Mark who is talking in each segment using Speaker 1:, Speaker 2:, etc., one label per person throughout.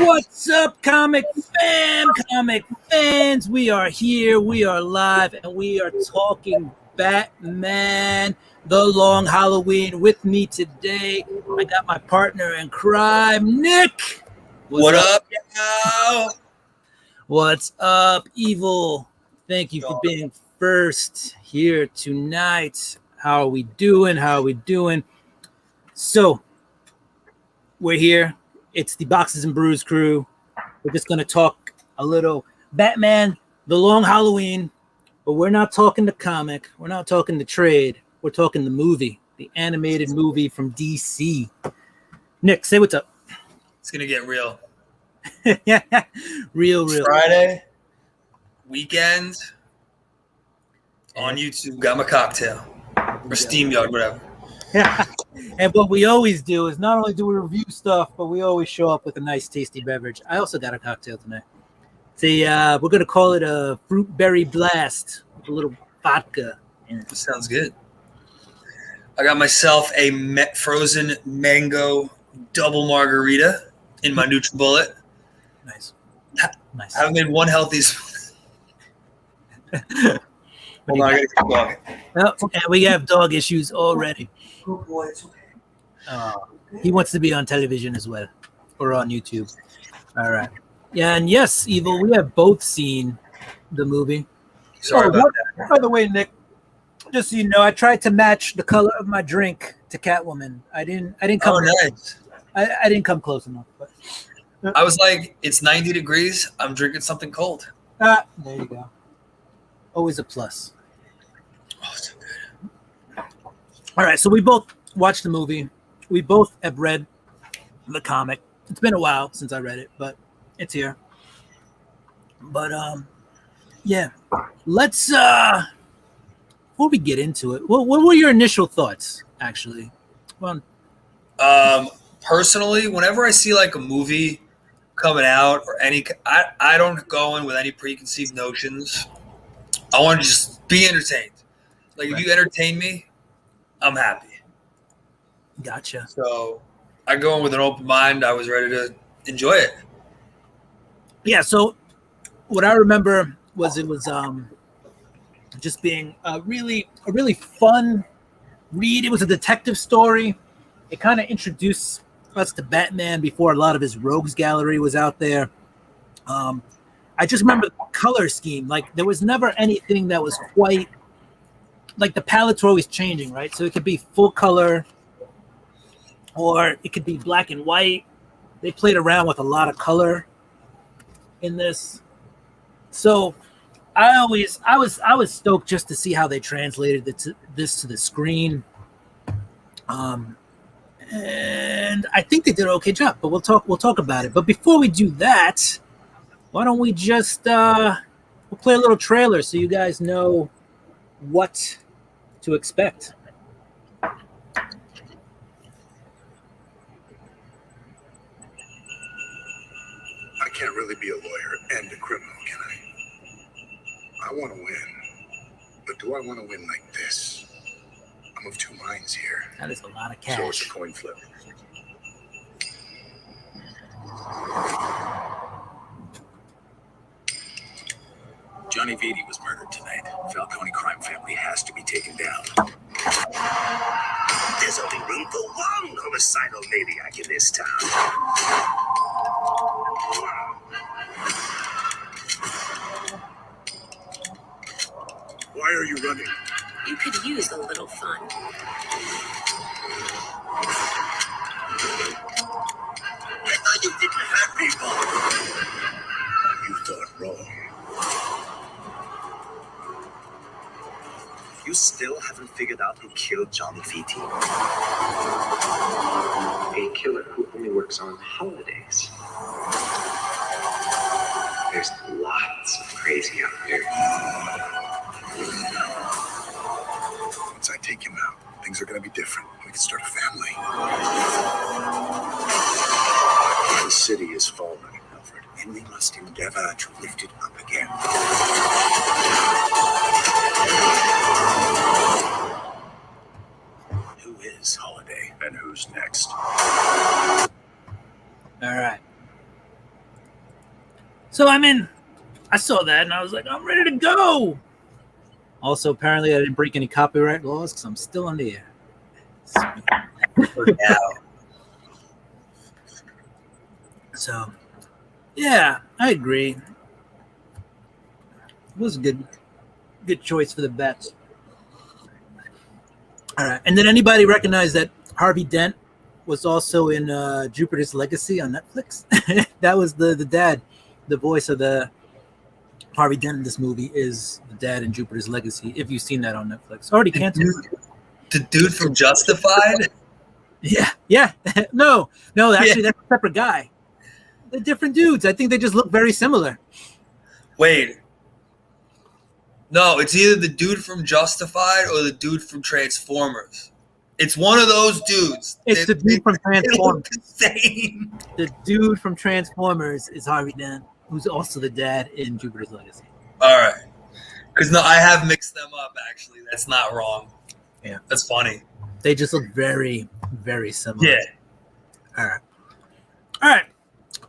Speaker 1: What's up, comic fans? We are here, we are live, and we are talking Batman, The Long Halloween. With me today, I got my partner in crime, Nick.
Speaker 2: What up, y'all?
Speaker 1: What's up, Evil? Thank you for being first here tonight. How are we doing? So, we're here. It's the Boxes and Brews crew. We're just going to talk a little Batman, The Long Halloween, but we're not talking the comic. We're not talking the trade. We're talking the movie, the animated movie from DC. Nick, say what's up.
Speaker 2: It's going to get real.
Speaker 1: Yeah, real.
Speaker 2: Friday, weekend, on YouTube, got my cocktail. Or SteamYard, whatever.
Speaker 1: Yeah. And what we always do is not only do we review stuff, but we always show up with a nice, tasty beverage. I also got a cocktail tonight. See, we're going to call it a fruit berry blast with a little vodka in it.
Speaker 2: Sounds good. I got myself a frozen mango double margarita in my NutriBullet.
Speaker 1: Nice.
Speaker 2: I haven't made one healthy. Hold on, I got to keep going.
Speaker 1: Oh, and we have dog issues already.
Speaker 2: Oh boy, it's okay.
Speaker 1: He wants to be on television as well, or on YouTube. All right. Yeah, and yes, Evil, we have both seen the movie.
Speaker 2: Sorry about that.
Speaker 1: By the way, Nick, just so you know, I tried to match the color of my drink to Catwoman. I didn't come.
Speaker 2: Oh, nice.
Speaker 1: I didn't come close enough. But
Speaker 2: I was like, it's 90 degrees. I'm drinking something cold.
Speaker 1: there you go. Always a plus.
Speaker 2: Oh, so good.
Speaker 1: All right, so we both watched the movie. We both have read the comic. It's been a while since I read it, but it's here. But yeah, let's before we get into it, what were your initial thoughts? Actually, well,
Speaker 2: personally, whenever I see like a movie coming out or I don't go in with any preconceived notions. I want to just be entertained. Like if you entertain me, I'm happy.
Speaker 1: Gotcha.
Speaker 2: So I go in with an open mind. I was ready to enjoy it.
Speaker 1: Yeah. So what I remember was it was just being a really fun read. It was a detective story. It kind of introduced us to Batman before a lot of his rogues gallery was out there. I just remember the color scheme. Like there was never anything that was quite like the palettes were always changing, right? So it could be full color or it could be black and white. They played around with a lot of color in this. So I was stoked just to see how they translated this to the screen. And I think they did an okay job, but we'll talk about it. But before we do that, why don't we just we'll play a little trailer so you guys know what to expect.
Speaker 3: I can't really be a lawyer and a criminal, can I? I want to win, but do I want to win like this? I'm of two minds here.
Speaker 1: That is a lot of
Speaker 3: So it's
Speaker 1: cash.
Speaker 3: a coin flip. Johnny Vitti was murdered tonight. Falcone crime family has to be taken down.
Speaker 4: There's only room for one homicidal maniac in this town.
Speaker 3: Why are you running?
Speaker 5: You could use a little fun.
Speaker 4: I thought you didn't hurt people.
Speaker 3: You thought wrong.
Speaker 4: You still haven't figured out who killed Johnny Vitti.
Speaker 6: A killer who only works on holidays. There's lots of crazy out there.
Speaker 3: Once I take him out, things are going to be different. We can start a family. The city is fallen, Alfred, and we must endeavor to lift it up again. Who is Holiday and who's next?
Speaker 1: All right. So I saw that and I was like, I'm ready to go. Also, apparently, I didn't break any copyright laws because I'm still on the air.
Speaker 2: Now.
Speaker 1: So, yeah, I agree. It was a good choice for the bets. All right, and did anybody recognize that Harvey Dent was also in Jupiter's Legacy on Netflix? That was the dad, the voice of the Harvey Dent in this movie is the dad in Jupiter's Legacy. If you've seen that on Netflix, already canceled.
Speaker 2: The dude from Justified?
Speaker 1: Yeah. No, actually, that's a separate guy. They're different dudes. I think they just look very similar.
Speaker 2: Wait. No, it's either the dude from Justified or the dude from Transformers. It's one of those dudes.
Speaker 1: It's the dude from
Speaker 2: They
Speaker 1: Transformers.
Speaker 2: look the same.
Speaker 1: The dude from Transformers is Harvey Dent, who's also the dad in Jupiter's Legacy.
Speaker 2: All right. Because no, I have mixed them up, actually. That's not wrong.
Speaker 1: Yeah.
Speaker 2: That's funny.
Speaker 1: They just look very, very similar.
Speaker 2: Yeah.
Speaker 1: All right.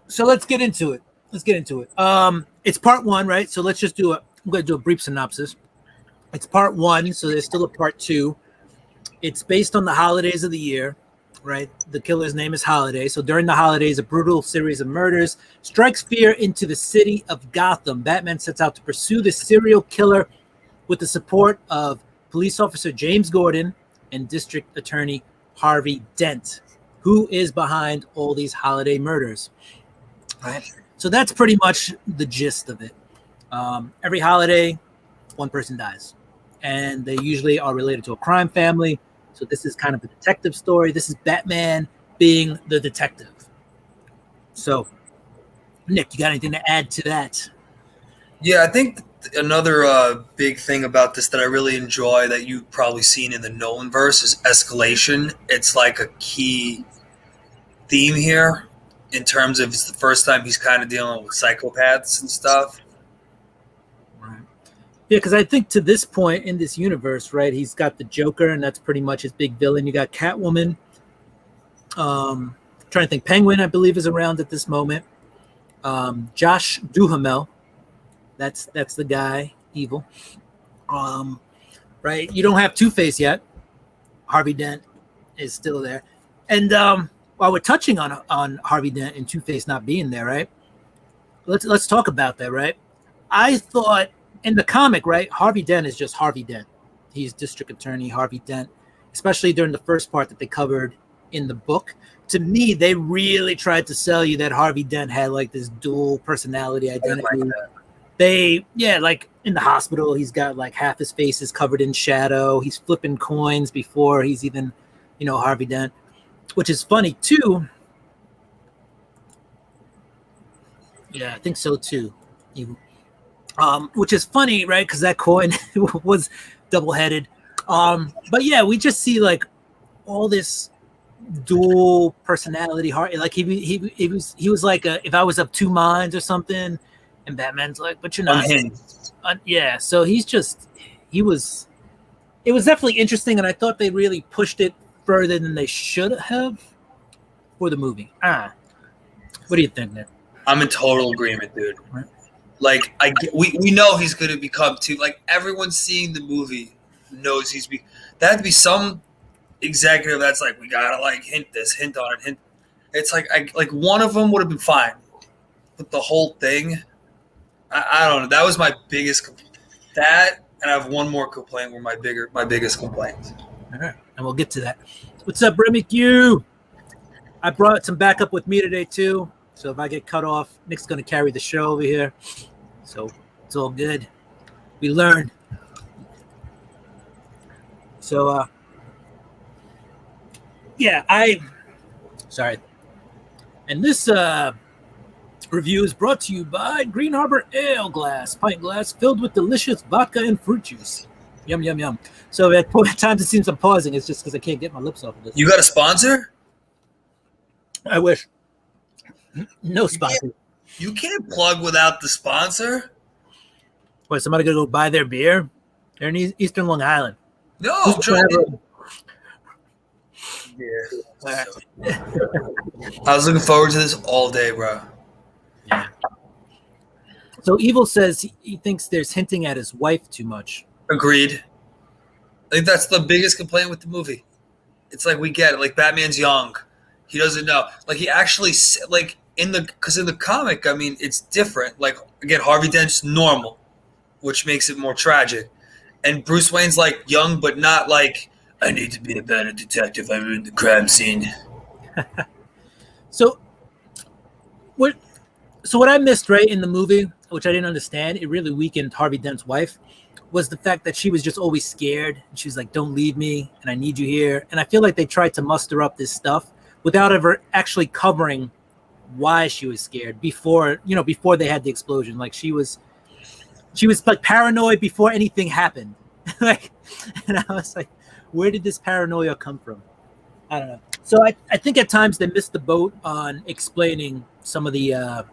Speaker 1: So let's get into it. It's part one, right? So let's just I'm going to do a brief synopsis. It's part one, so there's still a part two. It's based on the holidays of the year, right? The killer's name is Holiday. So during the holidays, a brutal series of murders strikes fear into the city of Gotham. Batman sets out to pursue the serial killer with the support of police officer James Gordon and district attorney Harvey Dent, who is behind all these holiday murders. Right? So that's pretty much the gist of it. Every holiday, one person dies, and they usually are related to a crime family. So this is kind of a detective story. This is Batman being the detective. So, Nick, you got anything to add to that?
Speaker 2: Yeah, I think another big thing about this that I really enjoy that you've probably seen in the Nolanverse is escalation. It's like a key theme here in terms of it's the first time he's kind of dealing with psychopaths and stuff.
Speaker 1: Right. Yeah, because I think to this point in this universe, right, he's got the Joker, and that's pretty much his big villain. You got Catwoman. Trying to think, Penguin, I believe, is around at this moment. Josh Duhamel. That's the guy, evil. Right? You don't have Two-Face yet. Harvey Dent is still there. And while we're touching on Harvey Dent and Two-Face not being there, right? Let's talk about that, right? I thought in the comic, right, Harvey Dent is just Harvey Dent. He's district attorney Harvey Dent, especially during the first part that they covered in the book. To me, they really tried to sell you that Harvey Dent had like this dual personality identity. Like in the hospital, he's got like half his face is covered in shadow. He's flipping coins before he's even, Harvey Dent, which is funny too. Yeah, I think so too. Which is funny, right? Because that coin was double-headed. But yeah, we just see like all this dual personality. Like he was like if I was of two minds or something. And Batman's like, but you're not. Yeah, so it was definitely interesting, and I thought they really pushed it further than they should have for the movie. What do you think, Nick?
Speaker 2: I'm in total agreement, dude. Right. Like, we know he's going to become too. Like, everyone seeing the movie knows that'd be some executive that's like, we gotta like hint on it. It's like one of them would have been fine, but the whole thing. I don't know. That was my biggest that, and I have one more complaint. Were my biggest complaints.
Speaker 1: All right, and we'll get to that. What's up, Remy Q? I brought some backup with me today too. So if I get cut off, Nick's gonna carry the show over here. So it's all good. We learn. So sorry. And this review is brought to you by Green Harbor Ale Glass, pint glass filled with delicious vodka and fruit juice. Yum, yum, yum. So at times it seems I'm pausing. It's just because I can't get my lips off of this.
Speaker 2: You got a sponsor?
Speaker 1: I wish. No sponsor.
Speaker 2: You can't plug without the sponsor.
Speaker 1: What, somebody going to go buy their beer? They're in Eastern Long Island.
Speaker 2: No. Yeah. I was looking forward to this all day, bro.
Speaker 1: Yeah. So Evil says he thinks there's hinting at his wife too much.
Speaker 2: Agreed. I think that's the biggest complaint with the movie. It's like we get it. Like Batman's young, he doesn't know. Like he actually like because in the comic, I mean, it's different. Like again, Harvey Dent's normal, which makes it more tragic, and Bruce Wayne's like young, but not like I need to be a better detective. I'm in the crime scene.
Speaker 1: So what I missed right in the movie, which I didn't understand, it really weakened Harvey Dent's wife, was the fact that she was just always scared. She was like, "Don't leave me, and I need you here." And I feel like they tried to muster up this stuff without ever actually covering why she was scared before they had the explosion. Like she was like paranoid before anything happened. Like, and I was like, where did this paranoia come from? I don't know. So I think at times they missed the boat on explaining some of the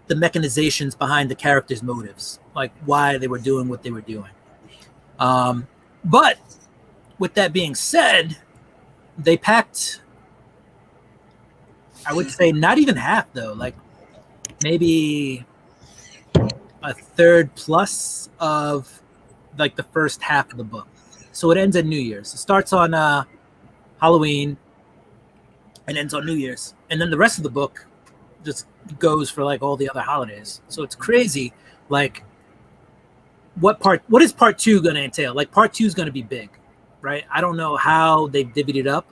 Speaker 1: mechanizations behind the characters' motives, like why they were doing what they were doing. But with that being said, they packed, I would say, not even half though, like maybe a third plus of like the first half of the book. So it ends at New Year's. It starts on Halloween and ends on New Year's, and then the rest of the book just goes for like all the other holidays. So it's crazy. Like what is part 2 going to entail? Like part 2 is going to be big, right? I don't know how they've divvied it up,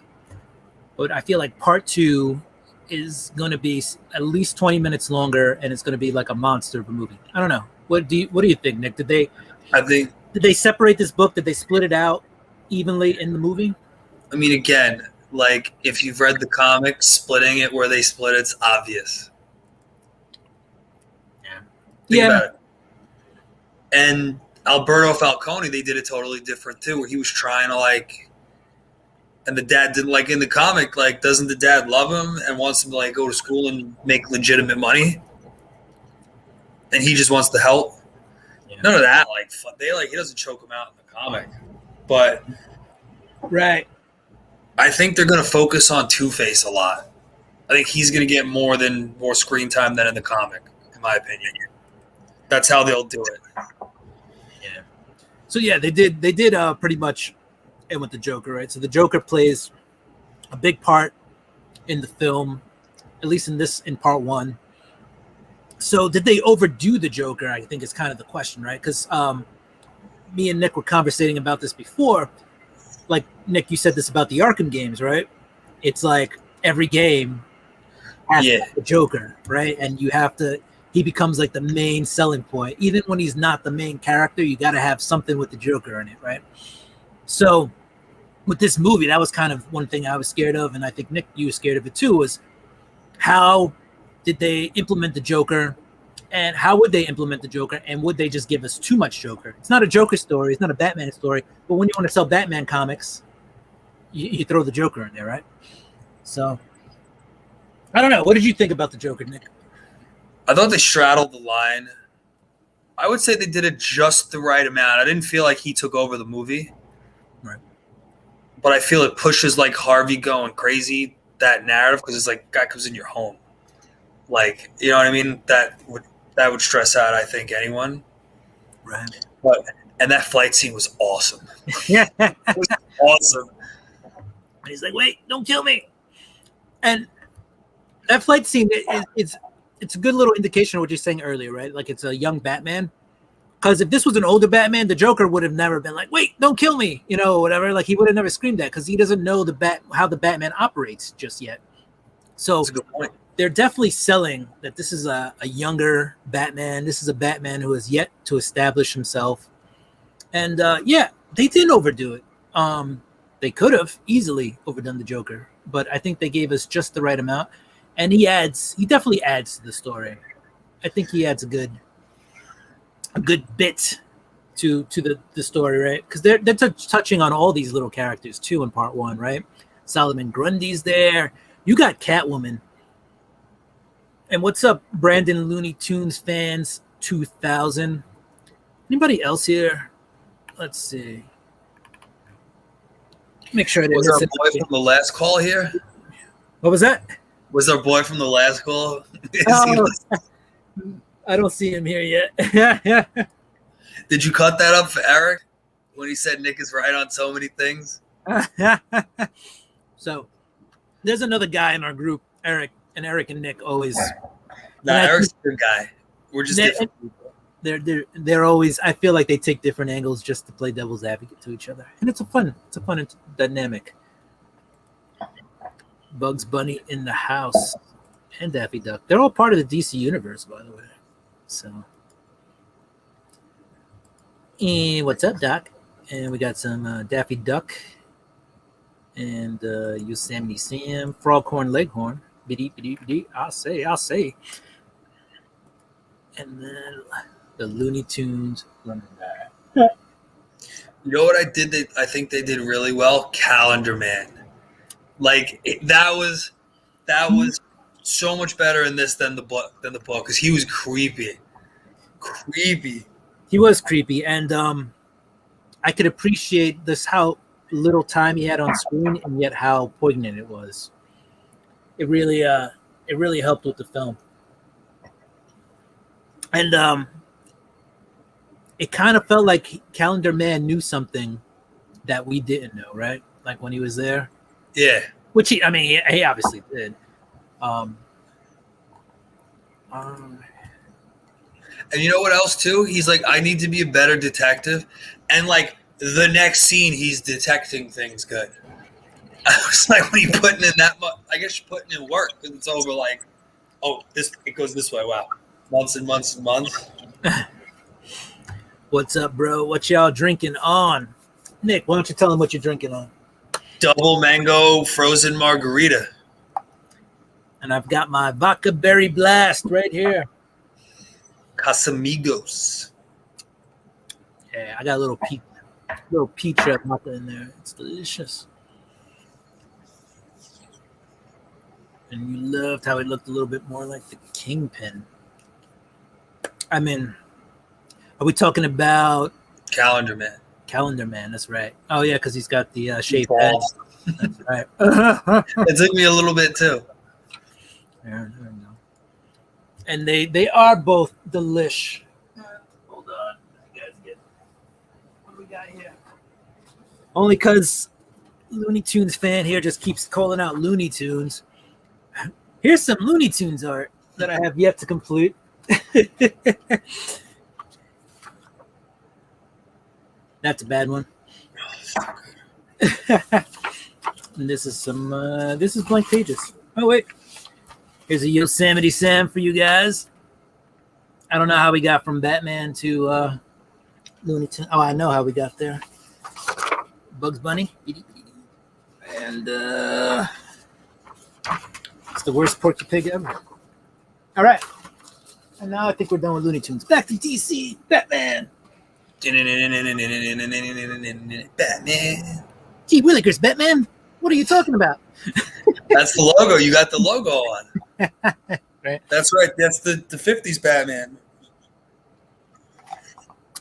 Speaker 1: but I feel like part 2 is going to be at least 20 minutes longer, and it's going to be like a monster of a movie. I don't know. What do you think, Nick? Did they separate this book? Did they split it out evenly in the movie?
Speaker 2: I mean, again, like if you've read the comics, splitting it where they split it's obvious. Think about it. And Alberto Falcone, they did it totally different too, where he was trying to like, and the dad didn't like in the comic. Like, doesn't the dad love him and wants him to like go to school and make legitimate money? And he just wants to help. Yeah. None of that. Like, he doesn't choke him out in the comic, but
Speaker 1: right.
Speaker 2: I think they're going to focus on Two-Face a lot. I think he's going to get more screen time than in the comic, in my opinion. That's how they'll do it.
Speaker 1: Yeah. So yeah, they did pretty much end with the Joker, right? So the Joker plays a big part in the film, at least in part 1. So did they overdo the Joker? I think is kind of the question, right? Because me and Nick were conversating about this before. Like, Nick, you said this about the Arkham games, right? It's like every game has the Joker, right? And he becomes like the main selling point. Even when he's not the main character, you got to have something with the Joker in it, right? So with this movie, that was kind of one thing I was scared of, and I think, Nick, you were scared of it too, was how did they implement the Joker, and how would they implement the Joker, and would they just give us too much Joker? It's not a Joker story, it's not a Batman story, but when you want to sell Batman comics, you throw the Joker in there, right? So, I don't know. What did you think about the Joker, Nick?
Speaker 2: I thought they straddled the line. I would say they did it just the right amount. I didn't feel like he took over the movie.
Speaker 1: Right.
Speaker 2: But I feel it pushes like Harvey going crazy, that narrative, because it's like guy comes in your home. Like, you know what I mean? That would stress out, I think, anyone.
Speaker 1: Right.
Speaker 2: And that flight scene was awesome.
Speaker 1: Yeah.
Speaker 2: It was awesome.
Speaker 1: And he's like, "Wait, don't kill me." And that flight scene it's a good little indication of what you're saying earlier, right? Like it's a young Batman. Because if this was an older Batman, the Joker would have never been like, "Wait, don't kill me," or whatever. Like he would have never screamed that because he doesn't know how the Batman operates just yet. So
Speaker 2: that's a good point.
Speaker 1: They're definitely selling that this is a younger Batman. This is a Batman who has yet to establish himself. And they didn't overdo it. They could have easily overdone the Joker, but I think they gave us just the right amount. And he definitely adds to the story. I think he adds a good bit to the story, right? Because they're touching on all these little characters too in part 1, right? Solomon Grundy's there. You got Catwoman. And what's up, Brandon Looney Tunes fans 2000? Anybody else here? Let's see. Make sure I didn't
Speaker 2: Was our boy from the last call here?
Speaker 1: What was that?
Speaker 2: Was our boy from the last call?
Speaker 1: I don't see him here yet.
Speaker 2: Did you cut that up for Eric when he said Nick is right on so many things?
Speaker 1: So there's another guy in our group, Eric, and Eric and Nick always.
Speaker 2: Nah,
Speaker 1: And I
Speaker 2: Eric's a good guy. We're just different.
Speaker 1: They're always. I feel like they take different angles just to play devil's advocate to each other, and it's a fun dynamic. Bugs Bunny in the house and Daffy Duck. They're all part of the DC universe, by the way. So, and what's up, Doc? And we got some Daffy Duck and Yosemite Sam, Froghorn Leghorn. Biddy, biddy, biddy. I'll say. And then the Looney Tunes.
Speaker 2: You know what I think they did really well? Calendar Man. Like that was so much better in this than the book because he was creepy.
Speaker 1: He was creepy, and I could appreciate this how little time he had on screen, and yet how poignant it was. It really helped with the film, and it kind of felt like Calendar Man knew something that we didn't know, right? Like when he was there.
Speaker 2: Yeah.
Speaker 1: Which he obviously did.
Speaker 2: And you know what else too? He's like, I need to be a better detective. And like the next scene, he's detecting things good. I was like, when you putting in that much, I guess you're putting in work because it's over like, oh, it goes this way. Wow. Months and months and months.
Speaker 1: What's up, bro? What y'all drinking on? Nick, why don't you tell them what you're drinking on?
Speaker 2: Double mango frozen margarita.
Speaker 1: And I've got my vodka berry blast right here.
Speaker 2: Casamigos.
Speaker 1: Yeah, I got a little peach vodka in there. It's delicious. And you loved how it looked a little bit more like the Kingpin. I mean, are we talking about
Speaker 2: Calendar Man?
Speaker 1: Calendar Man, that's right. Oh yeah, because he's got the shaved head. That's right.
Speaker 2: It took me a little bit too.
Speaker 1: There we go. And they are both delish. Hold on, you guys get what do we got here? Only because Looney Tunes fan here just keeps calling out Looney Tunes. Here's some Looney Tunes art that I have yet to complete. That's a bad one. And this is some. This is blank pages. Oh wait, here's a Yosemite Sam for you guys. I don't know how we got from Batman to Looney Tunes. Oh, I know how we got there. Bugs Bunny, and it's the worst Porky Pig ever. All right, and now I think we're done with Looney Tunes. Back to DC, Batman.
Speaker 2: Batman.
Speaker 1: Gee Willikers, Batman. What are you talking about?
Speaker 2: That's the logo. You got the logo on.
Speaker 1: Right.
Speaker 2: That's right. That's the 50s Batman.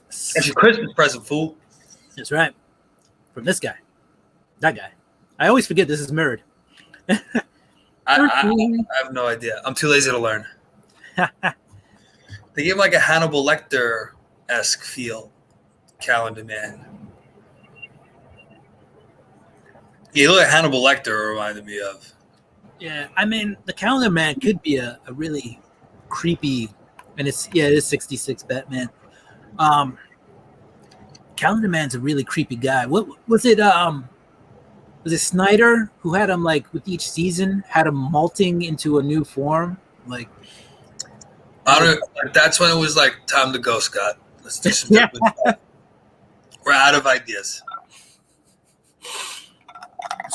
Speaker 2: That's your Christmas present, fool.
Speaker 1: That's right. From this guy. That guy. I always forget this is mirrored.
Speaker 2: I have no idea. I'm too lazy to learn. They give like a Hannibal Lecter-esque feel. Calendar Man. Yeah, look at Hannibal Lecter reminded me of.
Speaker 1: Yeah, I mean, the Calendar Man could be a really creepy, and it is 66 Batman. Calendar Man's a really creepy guy. What was it? Was it Snyder who had him like with each season had him malting into a new form? Like,
Speaker 2: I don't. That's when it was like time to go, Scott. Let's do some different stuff. We're out of ideas.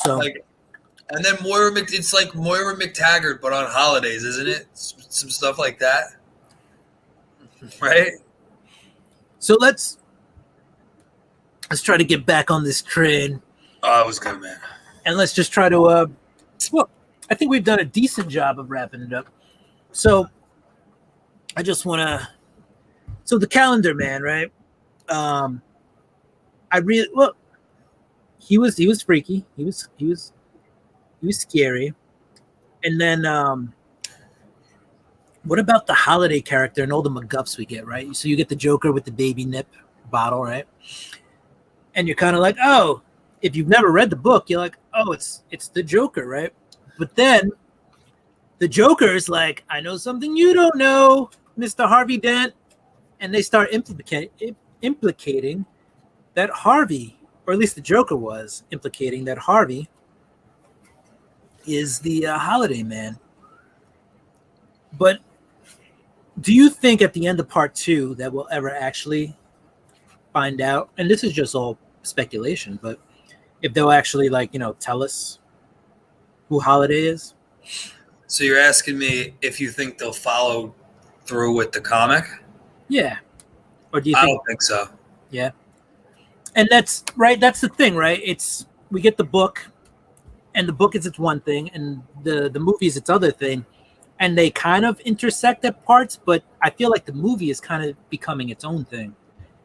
Speaker 1: So,
Speaker 2: like, and then it's like Moira McTaggart, but on holidays, isn't it? Some stuff like that, right?
Speaker 1: so let's try to get back on this train.
Speaker 2: Oh, it was good, man.
Speaker 1: And let's just try to well, I think we've done a decent job of wrapping it up. So I just want to the Calendar Man, right? He was freaky. He was scary. And then what about the holiday character and all the MacGuffs we get, right? So you get the Joker with the baby nip bottle, right? And you're kind of like, oh, if you've never read the book, you're like, oh, it's the Joker, right? But then the Joker is like, I know something you don't know, Mr. Harvey Dent. And they start implicating that Harvey, or at least the Joker was implicating that Harvey is the holiday man. But do you think at the end of part 2 that we'll ever actually find out? And this is just all speculation, but if they'll actually, like, you know, tell us who Holiday is?
Speaker 2: So you're asking me if you think they'll follow through with the comic?
Speaker 1: Yeah. Or do you
Speaker 2: I
Speaker 1: think?
Speaker 2: don't think so.
Speaker 1: Yeah. And that's right. That's the thing, right? It's we get the book, and the book is its one thing, and the movie is its other thing, and they kind of intersect at parts. But I feel like the movie is kind of becoming its own thing.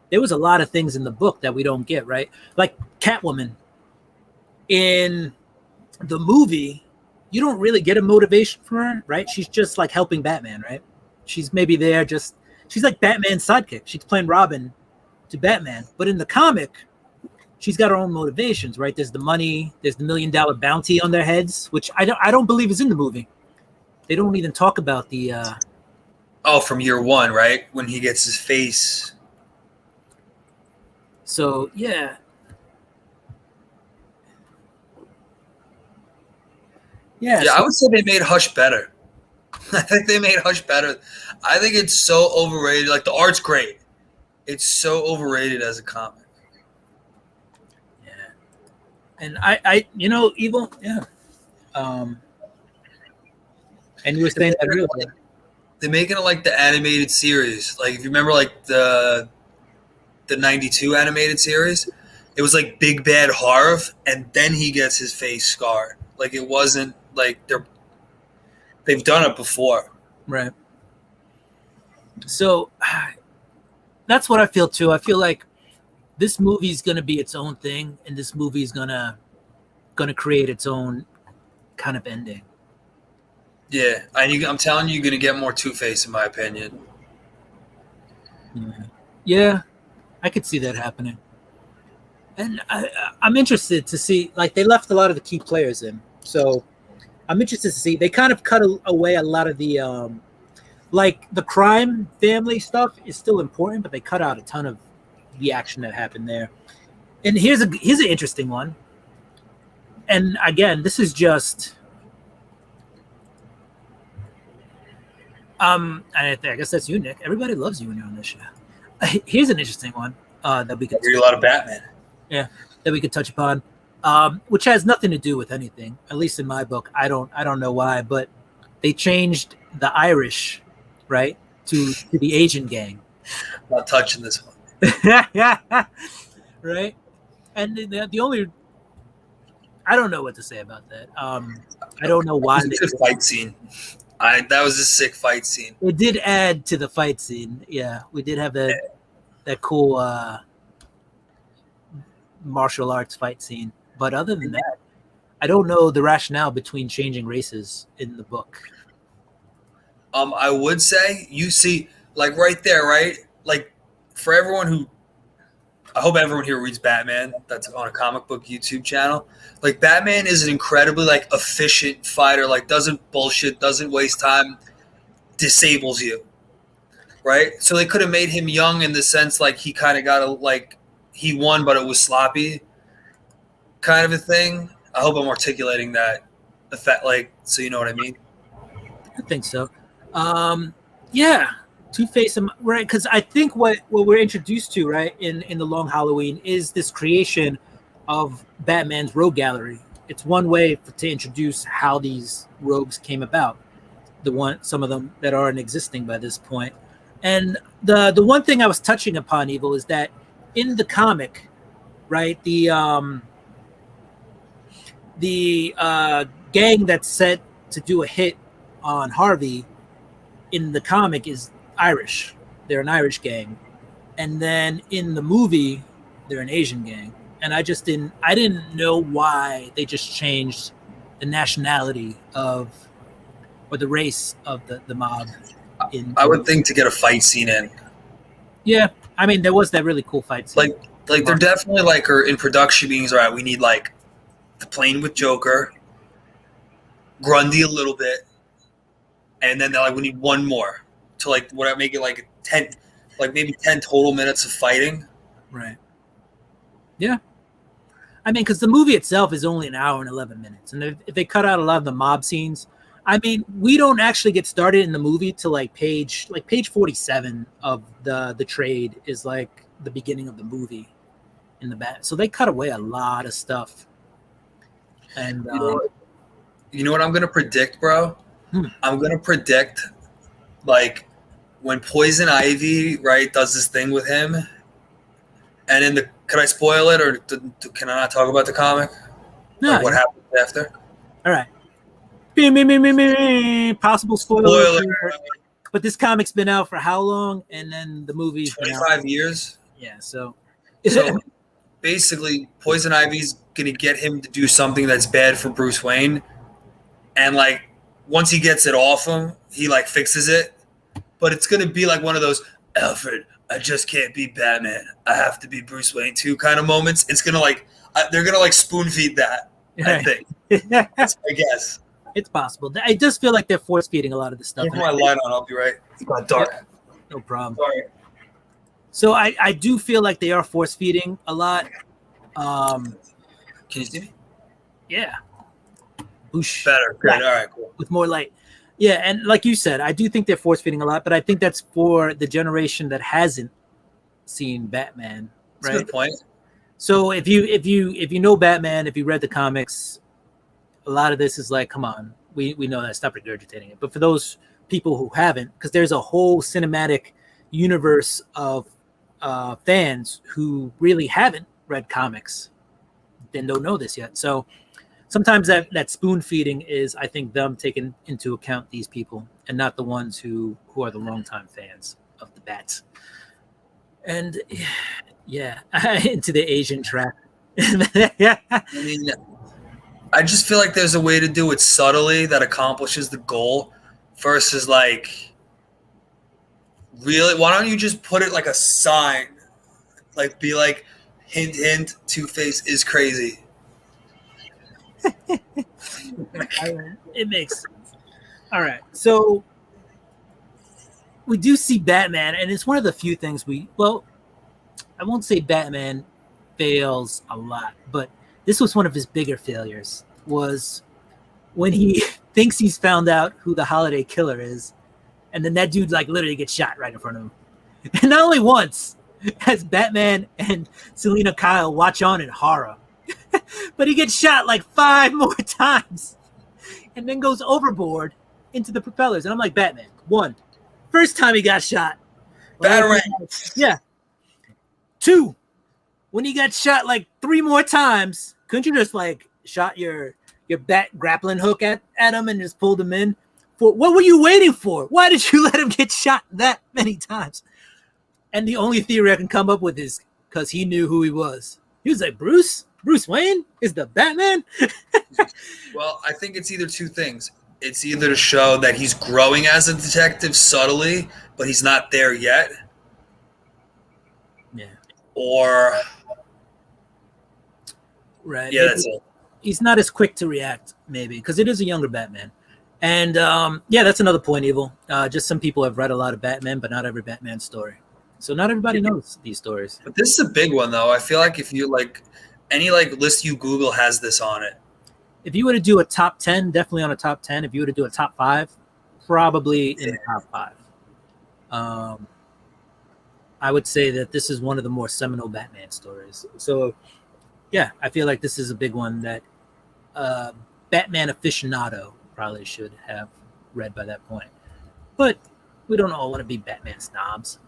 Speaker 1: There was a lot of things in the book that we don't get, right? Like Catwoman. In the movie, you don't really get a motivation from her, right? She's just like helping Batman, right? She's maybe there just she's like Batman's sidekick. She's playing Robin to Batman. But in the comic, she's got her own motivations, right? There's the money, there's the $1 million bounty on their heads, which I don't believe is in the movie. They don't even talk about the
Speaker 2: from year 1, right? When he gets his face.
Speaker 1: So yeah.
Speaker 2: Yeah,
Speaker 1: so,
Speaker 2: I would say they made Hush better. I think they made Hush better. I think it's so overrated. Like, the art's great. It's so overrated as a comic.
Speaker 1: yeah. And I Evil, yeah. And you were saying that real quick.
Speaker 2: They're making it like the animated series. Like, if you remember, like, the 92 animated series, it was like Big Bad Harv, and then he gets his face scarred. Like, it wasn't like they've done it before.
Speaker 1: Right. So that's what I feel too. I feel like this movie is going to be its own thing, and this movie is gonna create its own kind of ending.
Speaker 2: Yeah, I'm telling you, you're gonna get more Two-Face, in my opinion.
Speaker 1: Yeah, I could see that happening. And I'm interested to see, like, they left a lot of the key players in, so I'm interested to see. They kind of cut away a lot of the like the crime family stuff is still important, but they cut out a ton of the action that happened there. And here's an interesting one. And again, this is just I guess that's you, Nick. Everybody loves you when you're on this show. Here's an interesting one that we could
Speaker 2: Read a lot of Batman.
Speaker 1: Yeah, that we could touch upon, which has nothing to do with anything. At least in my book, I don't know why, but they changed the Irish, right, to the Asian gang.
Speaker 2: I'm not touching this one.
Speaker 1: Right, and the only I don't know what to say about that. I don't know why.
Speaker 2: It was a fight scene. That was a sick fight scene.
Speaker 1: It did add to the fight scene. Yeah, we did have that cool martial arts fight scene. But other than that, I don't know the rationale between changing races in the book.
Speaker 2: I would say you see, like, right there, right? Like, for everyone who, I hope everyone here reads Batman. That's on a comic book YouTube channel. Like, Batman is an incredibly, like, efficient fighter. Like, doesn't bullshit, doesn't waste time, disables you, right? So they could have made him young in the sense, like, he kind of got a, like, he won, but it was sloppy, kind of a thing. I hope I'm articulating that effect, like, so you know what I mean.
Speaker 1: I think so. Yeah, Two-Face, right? Because I think what we're introduced to, right, in the Long Halloween is this creation of Batman's rogue gallery. It's one way to introduce how these rogues came about. Some of them that aren't existing by this point. And the one thing I was touching upon, Evil, is that in the comic, right, the gang that's set to do a hit on Harvey in the comic is Irish. They're an Irish gang. And then in the movie, they're an Asian gang. And I didn't know why they just changed the nationality or the race of the mob.
Speaker 2: I would think to get a fight scene in.
Speaker 1: Yeah, I mean, there was that really cool fight scene.
Speaker 2: Like they're definitely like are in production meetings. All right, we need like the plane with Joker, Grundy a little bit, and then they're like, we need one more to like what make it like 10, like maybe 10 total minutes of fighting.
Speaker 1: Right. Yeah. I mean, because the movie itself is only an hour and 11 minutes, and if they cut out a lot of the mob scenes, I mean, we don't actually get started in the movie till like page 47 of the trade is like the beginning of the movie in the back. So they cut away a lot of stuff. And
Speaker 2: you know what I'm gonna predict, bro? I'm gonna predict like when Poison Ivy does this thing with him, and in the can I spoil it or can I not talk about the comic?
Speaker 1: No,
Speaker 2: like what happens after?
Speaker 1: All right. Possible spoiler. But this comic's been out for how long? And then the movie's
Speaker 2: 25 years.
Speaker 1: Yeah, so
Speaker 2: basically Poison Ivy's gonna get him to do something that's bad for Bruce Wayne, and like once he gets it off him, he like fixes it. But it's gonna be like one of those Alfred, I just can't be Batman. I have to be Bruce Wayne too kind of moments. It's gonna like they're gonna like spoon feed that. I think. I guess
Speaker 1: it's possible. It does feel like they're force feeding a lot of this stuff.
Speaker 2: Keep my light on. I'll be right. It's got dark.
Speaker 1: No problem.
Speaker 2: Sorry.
Speaker 1: So I do feel like they are force feeding a lot.
Speaker 2: Can you see me?
Speaker 1: Yeah. Boosh.
Speaker 2: Better. Good. All right. Cool.
Speaker 1: With more light. Yeah, and like you said, I do think they're force feeding a lot, but I think that's for the generation that hasn't seen Batman. Right.
Speaker 2: That's a good point.
Speaker 1: So if you know Batman, if you read the comics, a lot of this is like, come on, we know that. Stop regurgitating it. But for those people who haven't, because there's a whole cinematic universe of fans who really haven't read comics, then don't know this yet. So sometimes that spoon feeding is, I think, them taking into account these people and not the ones who are the longtime fans of the Bats. And yeah, into the Asian trap.
Speaker 2: I mean, I just feel like there's a way to do it subtly that accomplishes the goal versus like really. Why don't you just put it like a sign? Like be like, hint, hint, Two-Face is crazy.
Speaker 1: It makes sense. All right, so we do see Batman, and it's one of the few things I won't say Batman fails a lot, but this was one of his bigger failures, was when he thinks he's found out who the Holiday Killer is, and then that dude like literally gets shot right in front of him. And not only once, as Batman and Selena Kyle watch on in horror, but he gets shot like 5 more times and then goes overboard into the propellers. And I'm like, Batman, 1, first time he got shot.
Speaker 2: Batarang.
Speaker 1: Yeah. 2, when he got shot like 3 more times, couldn't you just like shot your bat grappling hook at him and just pulled him in? For what were you waiting for? Why did you let him get shot that many times? And the only theory I can come up with is because he knew who he was. He was like, Bruce Wayne is the Batman?
Speaker 2: Well, I think it's either two things. It's either to show that he's growing as a detective subtly, but he's not there yet.
Speaker 1: Yeah.
Speaker 2: Or
Speaker 1: right.
Speaker 2: Yeah, that's it.
Speaker 1: He's not as quick to react, maybe, because it is a younger Batman. And yeah, that's another point, Evil. Just some people have read a lot of Batman, but not every Batman story. So not everybody knows these stories.
Speaker 2: But this is a big one, though. I feel like if you like any like list you Google has this on it.
Speaker 1: If you were to do a top 10, definitely on a top 10. If you were to do a top 5, probably in the top 5. I would say that this is one of the more seminal Batman stories. So yeah, I feel like this is a big one that Batman aficionado probably should have read by that point. But we don't all want to be Batman snobs.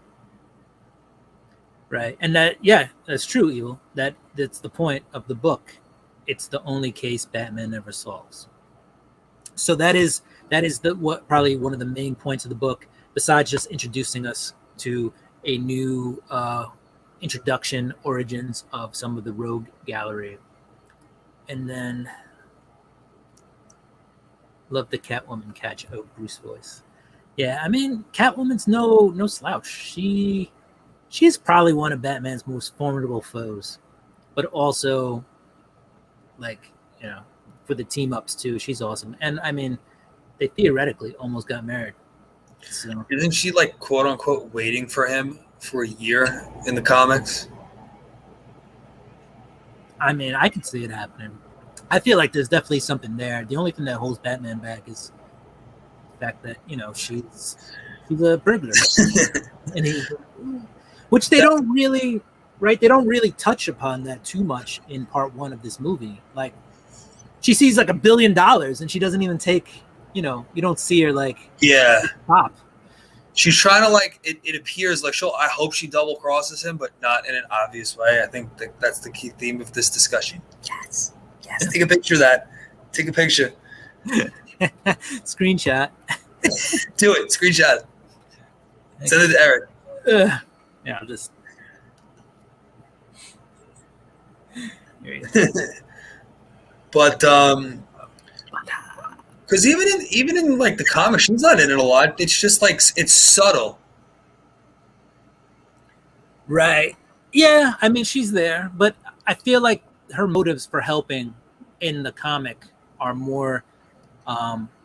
Speaker 1: Right. And that's true, Evil. That's the point of the book. It's the only case Batman ever solves. So that is probably one of the main points of the book, besides just introducing us to a new introduction, origins of some of the rogue gallery. And then love the Catwoman catch Bruce voice. Yeah, I mean, Catwoman's no slouch. She's probably one of Batman's most formidable foes, but also like you know for the team ups too. She's awesome, and I mean, they theoretically almost got married. So
Speaker 2: Isn't she like quote unquote waiting for him for a year in the comics?
Speaker 1: I mean, I can see it happening. I feel like there's definitely something there. The only thing that holds Batman back is the fact that she's a burglar, and which they don't really right. They don't really touch upon that too much in part one of this movie. Like she sees like $1 billion and she doesn't even take. You don't see her like
Speaker 2: Yeah.
Speaker 1: pop.
Speaker 2: She's trying to like it appears like I hope she double crosses him, but not in an obvious way. I think that's the key theme of this discussion.
Speaker 1: Yes.
Speaker 2: Take a picture of that. Take a picture.
Speaker 1: Screenshot.
Speaker 2: Do it. Screenshot. Send it to Eric.
Speaker 1: Yeah, I'll just.
Speaker 2: But because even in like the comics, she's not in it a lot. It's just like it's subtle.
Speaker 1: Right. Yeah, I mean she's there, but I feel like her motives for helping in the comic are more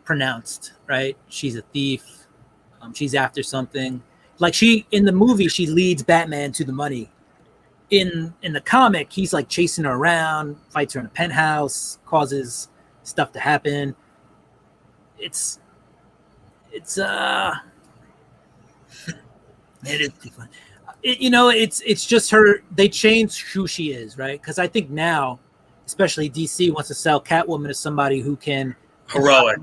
Speaker 1: pronounced, right? She's a thief. She's after something. Like in the movie, she leads Batman to the money. In the comic, he's like chasing her around, fights her in a penthouse, causes stuff to happen. It's it is too fun. It's just her. They changed who she is, right? Because I think now, especially DC wants to sell Catwoman as somebody who can
Speaker 2: heroic,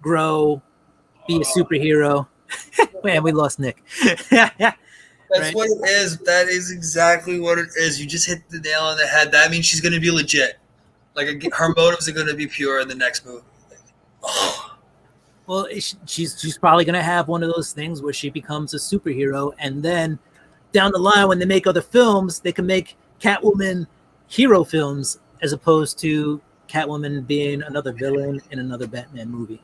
Speaker 1: grow, be a superhero. Man, we lost Nick.
Speaker 2: That's right? What it is. That is exactly what it is. You just hit the nail on the head. That means she's going to be legit. Like her motives are going to be pure in the next movie. Oh.
Speaker 1: Well, she's probably going to have one of those things where she becomes a superhero, and then down the line, when they make other films, they can make Catwoman hero films as opposed to Catwoman being another villain in another Batman movie.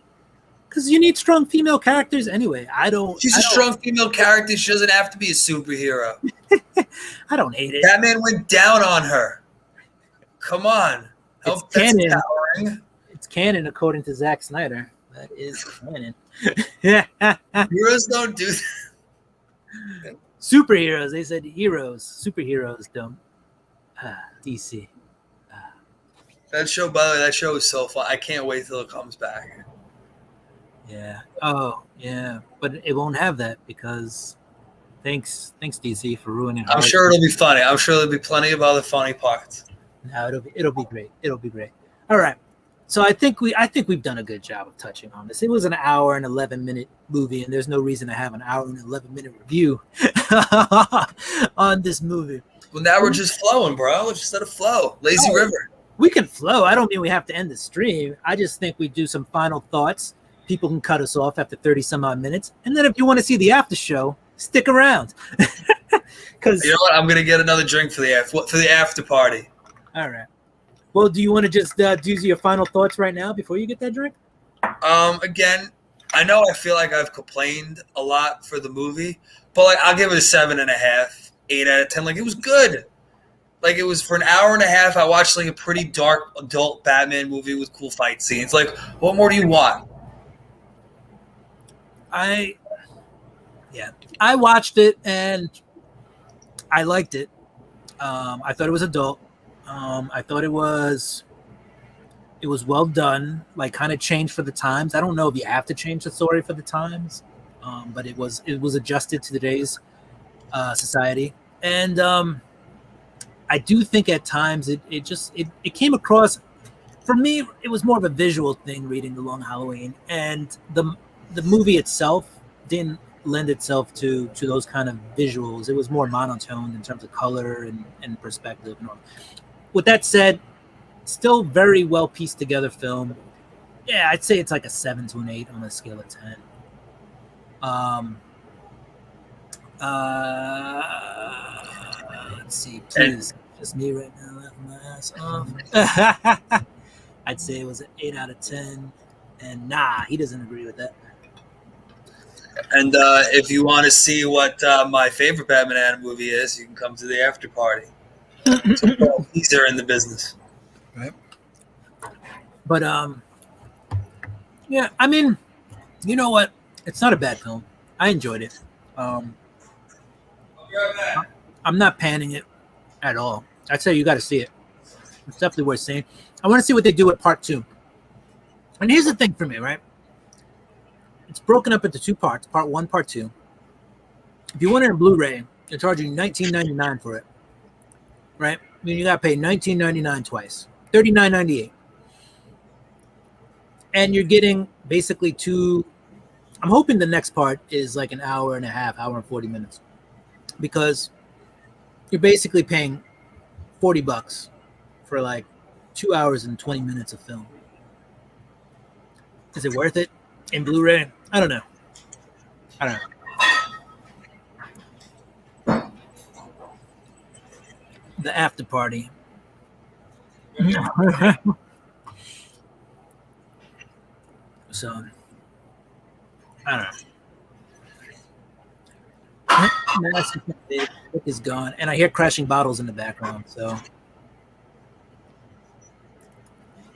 Speaker 1: Because you need strong female characters anyway.
Speaker 2: She's a strong female character. She doesn't have to be a superhero.
Speaker 1: I don't hate it.
Speaker 2: Batman went down on her. Come on.
Speaker 1: It's canon. Empowering. It's canon according to Zack Snyder. That is canon.
Speaker 2: Heroes don't do that.
Speaker 1: Superheroes. They said heroes. Superheroes don't. DC.
Speaker 2: That show, by the way, that show is so fun. I can't wait till it comes back.
Speaker 1: Yeah. Oh, yeah. But it won't have that because thanks DC for ruining it.
Speaker 2: I'm sure it'll be funny. I'm sure there'll be plenty of other funny parts.
Speaker 1: No, it'll be great. It'll be great. All right. So I think we've done a good job of touching on this. It was an hour and 11-minute movie, and there's no reason to have an hour and 11-minute review on this movie.
Speaker 2: Well, now we're just flowing, bro. Let's just let it flow. Lazy river.
Speaker 1: We can flow. I don't mean we have to end the stream. I just think we do some final thoughts. People can cut us off after 30 some odd minutes. And then if you want to see the after show, stick around. Because
Speaker 2: you know what? I'm going to get another drink for the after party.
Speaker 1: All right. Well, do you want to just do your final thoughts right now before you get that drink?
Speaker 2: Again, I know I feel like I've complained a lot for the movie, but like I'll give it a 7.5, 8 out of 10. Like it was good. Like it was for an hour and a half. I watched like a pretty dark adult Batman movie with cool fight scenes. Like, what more do you want?
Speaker 1: I watched it and I liked it. I thought it was adult. I thought it was well done, like kind of changed for the times. I don't know if you have to change the story for the times, but it was adjusted to today's society. And I do think at times it came across, for me, it was more of a visual thing reading The Long Halloween, and the movie itself didn't lend itself to those kind of visuals. It was more monotone in terms of color and perspective and all. With that said, still very well pieced together film. Yeah, I'd say it's like a 7 to an 8 on a scale of 10. Let's see, please. Just me right now, laughing my ass off. I'd say it was an 8 out of 10. And nah, he doesn't agree with that.
Speaker 2: And if you want to see what my favorite Batman animated movie is, you can come to the after party. So these are in the business.
Speaker 1: Right. But yeah, I mean, you know what? It's not a bad film. I enjoyed it. I'm not panning it at all. I'd say you got to see it. It's definitely worth seeing. I want to see what they do with part 2. And here's the thing for me, right? It's broken up into 2 parts, part 1, part 2. If you want it in Blu-ray, they're charging $19.99 for it, right? I mean, you got to pay $19.99 twice, $39.98. And you're getting basically 2. I'm hoping the next part is like an hour and a half, hour and 40 minutes, because you're basically paying $40 for like 2 hours and 20 minutes of film. Is it worth it in Blu-ray? I don't know. The after party. So, I don't know. The book is gone, and I hear crashing bottles in the background. So,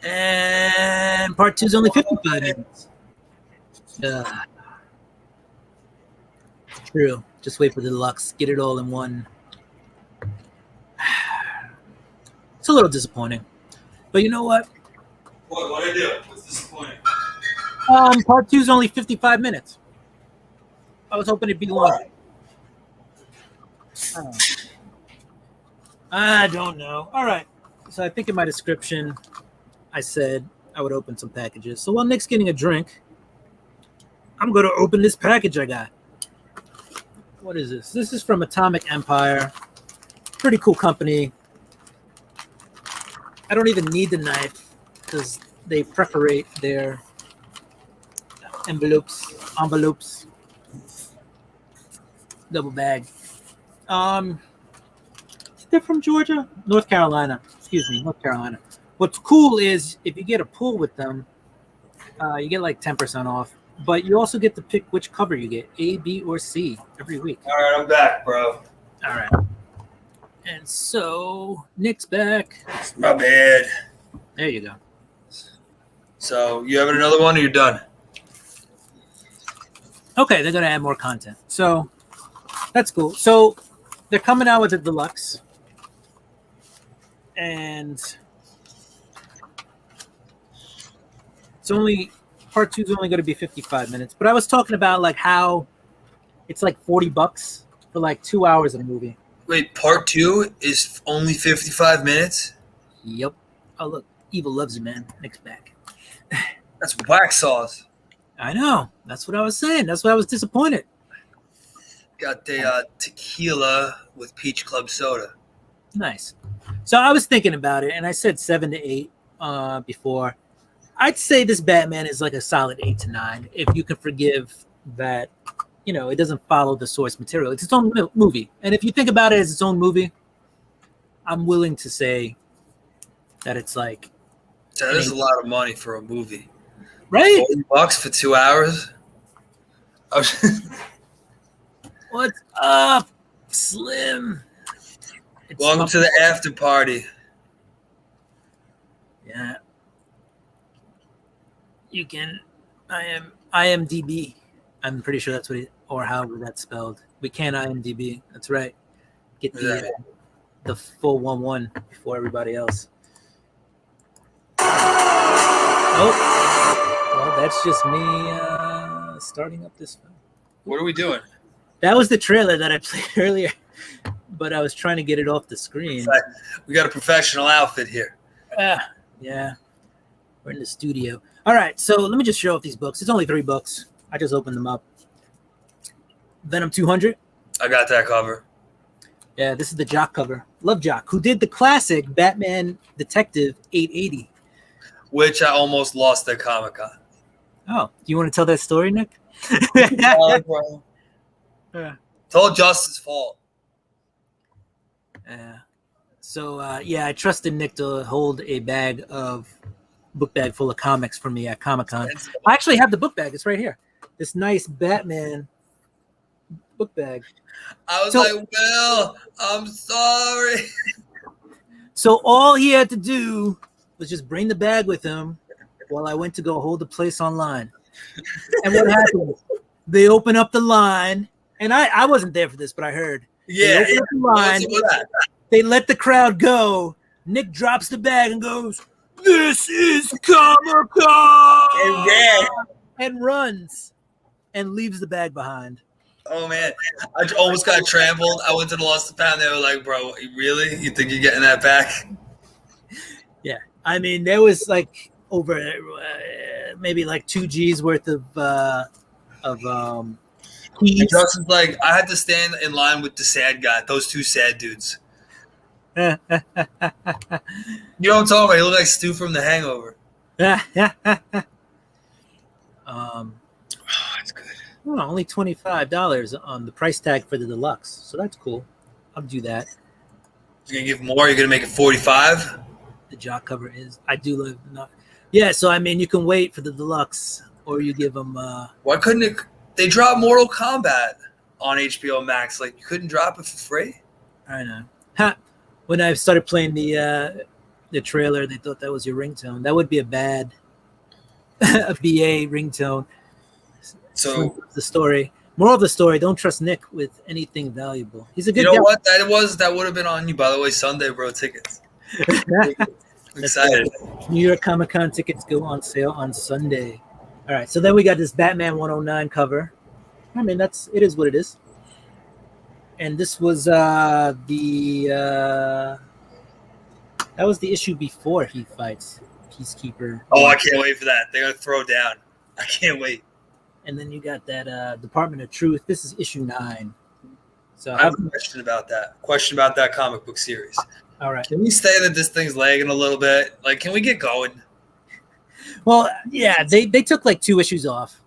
Speaker 1: and part 2 is only 55 minutes. True. Just wait for the deluxe. Get it all in one. It's a little disappointing, but you know what?
Speaker 2: What did I do? What's disappointing?
Speaker 1: Part 2 is only 55 minutes. I was hoping it'd be longer. I don't know. All right. So I think in my description, I said I would open some packages. So while Nick's getting a drink, I'm going to open this package I got. What is this? This is from Atomic Empire. Pretty cool company. I don't even need the knife because they perforate their envelopes. Double bag. They're from Georgia? North Carolina. Excuse me, North Carolina. What's cool is if you get a pull with them, you get like 10% off. But you also get to pick which cover you get, A, B, or C, every week.
Speaker 2: All right, I'm back, bro.
Speaker 1: All right. And so Nick's back.
Speaker 2: My bad.
Speaker 1: There you go.
Speaker 2: So you having another one, or you're done?
Speaker 1: Okay, they're gonna add more content. So that's cool. So they're coming out with a deluxe, and it's only part 2 is only going to be 55 minutes. But I was talking about like how it's like $40 for like 2 hours of a movie.
Speaker 2: Wait, part 2 is only 55 minutes?
Speaker 1: Yep. Oh look, Evil loves you, man. Nick's back.
Speaker 2: That's wax sauce.
Speaker 1: I know. That's what I was saying. That's why I was disappointed.
Speaker 2: Got the tequila with peach club soda.
Speaker 1: Nice. So I was thinking about it, and I said 7 to 8 before. I'd say this Batman is like a solid 8 to 9 if you can forgive that, you know, it doesn't follow the source material. It's its own movie. And if you think about it as its own movie, I'm willing to say that it's like...
Speaker 2: So that is a lot of money for a movie.
Speaker 1: Right?
Speaker 2: $40 for 2 hours?
Speaker 1: What's up, Slim?
Speaker 2: Welcome to the after party.
Speaker 1: Yeah. You can... IMDb. I'm pretty sure that's what it... Or however that's spelled. We can IMDb. That's right. Get the full 1-1 before everybody else. Oh, well, that's just me starting up this film.
Speaker 2: What are we doing?
Speaker 1: That was the trailer that I played earlier, but I was trying to get it off the screen.
Speaker 2: We got a professional outfit here.
Speaker 1: Yeah, we're in the studio. All right, so let me just show off these books. It's only 3 books. I just opened them up. Venom 200.
Speaker 2: I got that cover.
Speaker 1: Yeah, this is the Jock cover. Love Jock, who did the classic Batman Detective 880.
Speaker 2: Which I almost lost at Comic-Con.
Speaker 1: Oh, do you want to tell that story, Nick?
Speaker 2: Bro. It's all Justin's fault.
Speaker 1: Yeah. So, I trusted Nick to hold a book bag full of comics for me at Comic-Con. I actually have the book bag. It's right here. this nice Batman book bag.
Speaker 2: I was
Speaker 1: So-
Speaker 2: like, Will, I'm sorry.
Speaker 1: So all he had to do was just bring the bag with him while I went to go hold the place online. And what happened? They open up the line, and I wasn't there for this, but I heard.
Speaker 2: Yeah,
Speaker 1: They open up the line.
Speaker 2: What's with that?
Speaker 1: They let the crowd go. Nick drops the bag and goes, "This is Comic-Con!"
Speaker 2: And ran.
Speaker 1: And runs and leaves the bag behind.
Speaker 2: Oh man, I almost got trampled. I went to the Lost Pound. They were like, "Bro, really? You think you're getting that back?"
Speaker 1: Yeah, I mean, there was like over maybe like 2 G's worth of
Speaker 2: And
Speaker 1: keys.
Speaker 2: Justin's like, I had to stand in line with the sad guy. Those 2 sad dudes. You know what I'm talking about? He looked like Stu from The Hangover. Oh, that's good.
Speaker 1: Well, only $25 on the price tag for the deluxe, so that's cool. I'll do that.
Speaker 2: You're gonna give more? You're gonna make it 45?
Speaker 1: The jock cover is. I do love. Not, yeah, so I mean, you can wait for the deluxe, or you give them.
Speaker 2: Why couldn't it? They dropped Mortal Kombat on HBO Max. Like, you couldn't drop it for free?
Speaker 1: I know. Ha! When I started playing the trailer, they thought that was your ringtone. That would be a bad a BA ringtone.
Speaker 2: So
Speaker 1: the story. Moral of the story: don't trust Nick with anything valuable. He's a good
Speaker 2: you know
Speaker 1: guy.
Speaker 2: what? That would have been on you, by the way. Sunday, bro. Tickets. I'm excited.
Speaker 1: New York Comic Con tickets go on sale on Sunday. All right, so then we got this Batman 109 cover. I mean, it is what it is. And this was that was the issue before he fights Peacekeeper.
Speaker 2: Oh, I can't wait for that. They're gonna throw down. I can't wait.
Speaker 1: And then you got that Department of Truth. This is issue 9. So
Speaker 2: I have a question about that. Question about that comic book series.
Speaker 1: all right.
Speaker 2: Can we say that this thing's lagging a little bit? Like, can we get going?
Speaker 1: Well, yeah, they took like 2 issues off,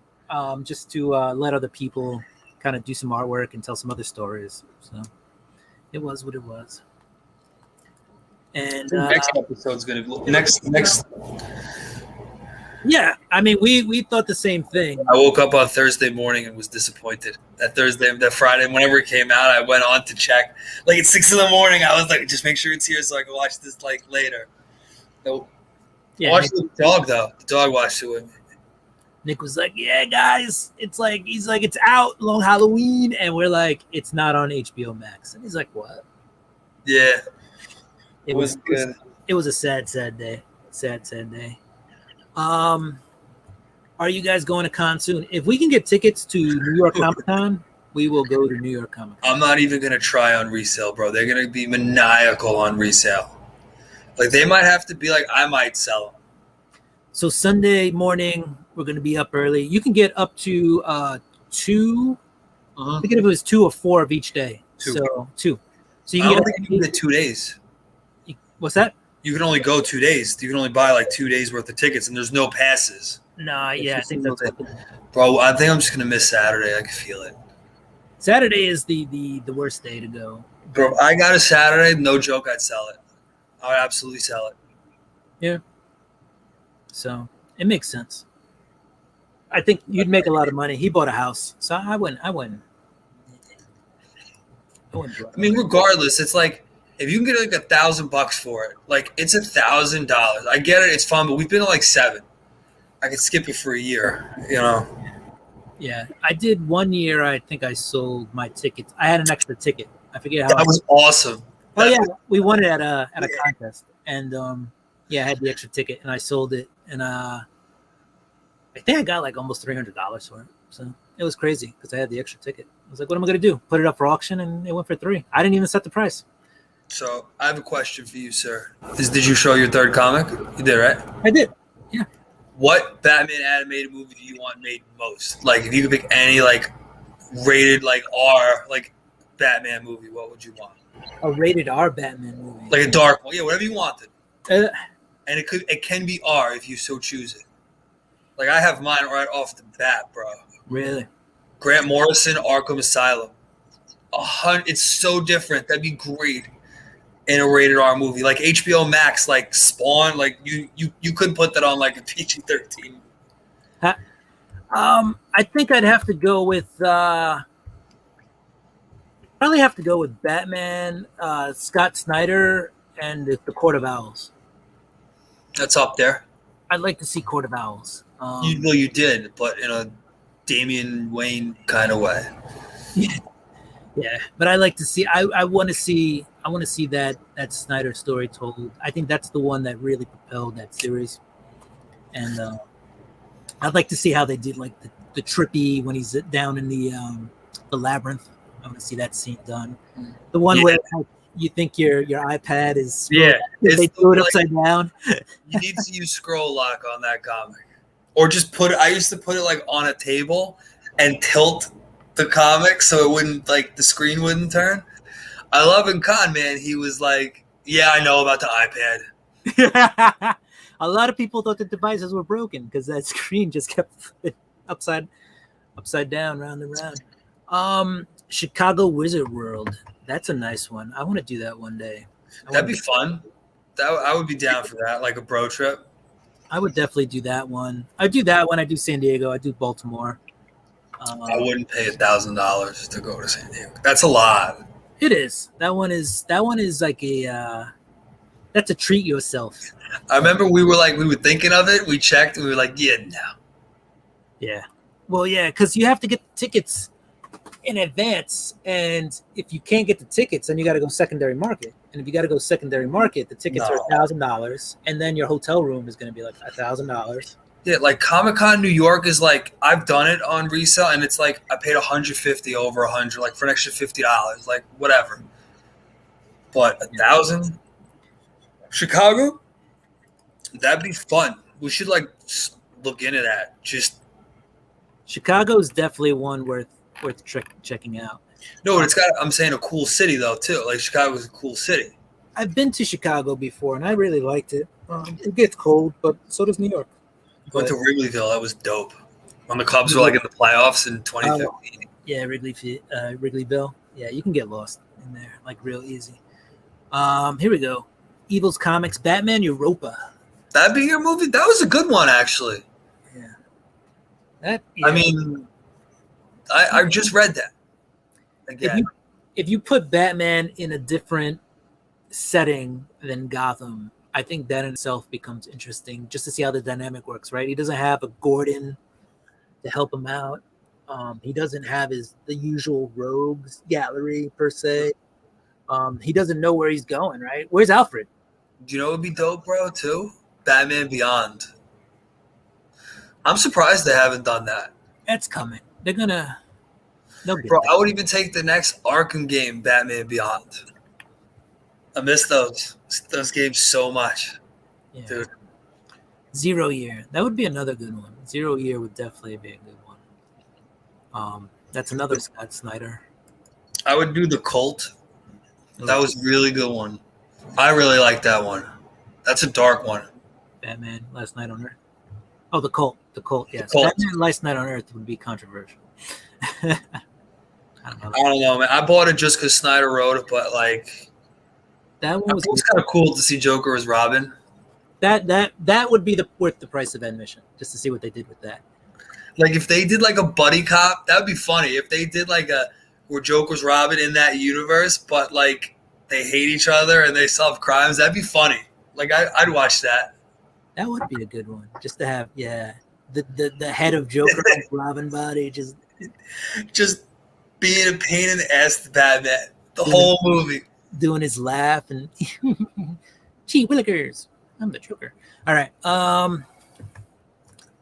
Speaker 1: just to let other people kind of do some artwork and tell some other stories. So it was what it was. And
Speaker 2: Next episode's gonna be next.
Speaker 1: yeah, I mean, we thought the same thing.
Speaker 2: I woke up on Thursday morning and was disappointed. That Friday, whenever it came out, I went on to check. Like at 6 a.m, I was like, just make sure it's here so I can watch this like later. So,
Speaker 1: Yeah,
Speaker 2: I watched the dog though. The dog watched it with me.
Speaker 1: Nick was like, "Yeah, guys, he's like, it's out long Halloween," and we're like, "It's not on HBO Max," and he's like, "What?"
Speaker 2: Yeah,
Speaker 1: It was good. It was a sad day. Sad day. Are you guys going to con soon? If we can get tickets to New York Comic Con, we will go to New York Comic Con.
Speaker 2: I'm not even gonna try on resale, bro. They're gonna be maniacal on resale. Like they might have to be like, I might sell them.
Speaker 1: So Sunday morning, we're going to be up early. You can get up to 2. I think it was 2 or 4 of each day.
Speaker 2: 2.
Speaker 1: So 2. So you
Speaker 2: I
Speaker 1: can
Speaker 2: don't
Speaker 1: get.
Speaker 2: think you can get 2 days.
Speaker 1: What's that?
Speaker 2: You can only go 2 days. You can only buy like 2 days worth of tickets, and there's no passes.
Speaker 1: Nah, yeah, I think that's
Speaker 2: Bro, I think I'm just gonna miss Saturday. I can feel it.
Speaker 1: Saturday is the worst day to go.
Speaker 2: Bro, I got a Saturday. No joke, I'd sell it. I would absolutely sell it.
Speaker 1: Yeah. So it makes sense. I think you'd make a lot of money. He bought a house, so I wouldn't.
Speaker 2: I mean, regardless, it's like if you can get like $1,000 for it, like it's $1,000. I get it, it's fun, but we've been to like 7. I could skip it for a year, you know.
Speaker 1: Yeah, I did 1 year. I think I sold my tickets. I had an extra ticket. I forget how.
Speaker 2: That was awesome.
Speaker 1: Oh yeah, we won it at a contest, and yeah, I had the extra ticket, and I sold it, and I think I got like almost $300 for it. So it was crazy because I had the extra ticket. I was like, what am I gonna do? Put it up for auction, and it went for $3. I didn't even set the price.
Speaker 2: So I have a question for you, sir. Did you show your third comic? You did, right?
Speaker 1: I did. Yeah.
Speaker 2: What Batman animated movie do you want made most? Like, if you could pick any like rated like R like Batman movie, what would you want?
Speaker 1: A rated R Batman movie.
Speaker 2: Like a dark one, yeah, whatever you wanted.
Speaker 1: Uh,
Speaker 2: And it can be R if you so choose it. Like I have mine right off the bat, bro.
Speaker 1: really?
Speaker 2: Grant Morrison, Arkham Asylum. It's so different. That'd be great in a rated R movie, like HBO Max, like Spawn. Like you couldn't put that on like a PG-13.
Speaker 1: I think I'd have to go with probably have to go with Batman, Scott Snyder, and the Court of Owls.
Speaker 2: That's up there.
Speaker 1: I'd like to see Court of Owls.
Speaker 2: You did, but in a Damian Wayne kind of way.
Speaker 1: Yeah, but I like to see. I want to see. I want to see that Snyder story told. I think that's the one that really propelled that series, and I'd like to see how they did like the trippy when he's down in the labyrinth. I want to see that scene done. The one where like, you think your iPad is they threw it upside down.
Speaker 2: You need to use scroll lock on that comic, or just put it. I used to put it like on a table and tilt the comic so it wouldn't like the screen wouldn't turn. I love in Con, man. He was like, "Yeah, I know about the iPad."
Speaker 1: A lot of people thought the devices were broken because that screen just kept upside down, round and round. Chicago Wizard World. That's a nice one. I want to do that one day.
Speaker 2: That'd be fun. I would be down for that, like a bro trip.
Speaker 1: I would definitely do that one. I do that one. I do San Diego. I do Baltimore.
Speaker 2: I wouldn't pay $1,000 to go to San Diego. That's a lot.
Speaker 1: It is. That one is like a. That's a treat yourself.
Speaker 2: I remember we were thinking of it. We checked and we were like, yeah, no.
Speaker 1: Yeah. Well, yeah, because you have to get tickets in advance, and if you can't get the tickets, then you got to go secondary market. And if you got to go secondary market, the tickets are $1,000, and then your hotel room is going to be like $1,000.
Speaker 2: Yeah, like Comic-Con New York is like I've done it on resale, and it's like I paid $150 over $100, like for an extra $50, like whatever. But $1,000, Chicago, that'd be fun. We should like look into that. Just
Speaker 1: Chicago is definitely one worth checking out.
Speaker 2: No, it's got. I'm saying a cool city though too. Like Chicago's a cool city.
Speaker 1: I've been to Chicago before, and I really liked it. It gets cold, but so does New York.
Speaker 2: Went to Wrigleyville. That was dope. When the Cubs were like in the playoffs in 2015.
Speaker 1: Yeah, Wrigleyville. Yeah, you can get lost in there like real easy. Here we go. Evil's Comics, Batman Europa.
Speaker 2: That'd be your movie. That was a good one, actually.
Speaker 1: Yeah.
Speaker 2: I mean, I just read that. Again.
Speaker 1: If you put Batman in a different setting than Gotham, I think that in itself becomes interesting just to see how the dynamic works, right? He doesn't have a Gordon to help him out. He doesn't have the usual rogues gallery per se. He doesn't know where he's going, right? Where's Alfred?
Speaker 2: Do you know what would be dope, bro, too? Batman Beyond. I'm surprised they haven't done that.
Speaker 1: That's coming. They'll get
Speaker 2: Bro, I would even take the next Arkham game, Batman Beyond. I miss those games so much.
Speaker 1: Yeah.
Speaker 2: Dude.
Speaker 1: 0 Year. That would be another good one. 0 Year would definitely be a good one. That's another Scott Snyder.
Speaker 2: I would do The Cult. That was a really good one. I really like that one. That's a dark one.
Speaker 1: Batman Last Night on Earth. Oh, The Cult. Yes.
Speaker 2: The Cult.
Speaker 1: Batman Last Night on Earth would be controversial. I
Speaker 2: don't know, man. I bought it just because Snyder wrote it, but like
Speaker 1: that one was
Speaker 2: kind of cool to see Joker as Robin.
Speaker 1: That would be worth the price of admission just to see what they did with that.
Speaker 2: Like if they did like a buddy cop, that would be funny. If they did like where Joker's Robin in that universe, but like they hate each other and they solve crimes, that'd be funny. Like I'd watch that.
Speaker 1: That would be a good one. Just to have the head of Joker and Robin body just
Speaker 2: being a pain in the ass to Batman the whole movie,
Speaker 1: doing his laugh and gee willikers, I'm the Joker. All right,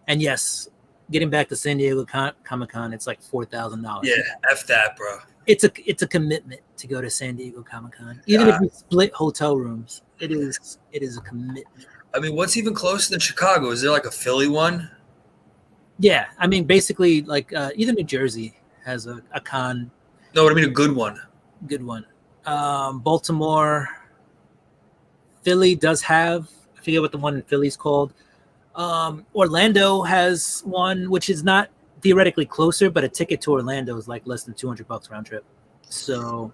Speaker 1: and yes, getting back to San Diego Comic-Con, it's like $4,000.
Speaker 2: Yeah, F that, bro.
Speaker 1: It's a commitment to go to San Diego Comic-Con. Even if you split hotel rooms, it is a commitment.
Speaker 2: I mean, what's even closer than Chicago? Is there like a Philly one?
Speaker 1: Yeah, I mean, basically, like either New Jersey has a con.
Speaker 2: No, I mean a good one.
Speaker 1: Good one. Baltimore, Philly does have. I forget what the one in Philly's called. Orlando has one, which is not theoretically closer, but a ticket to Orlando is like less than $200 round trip. So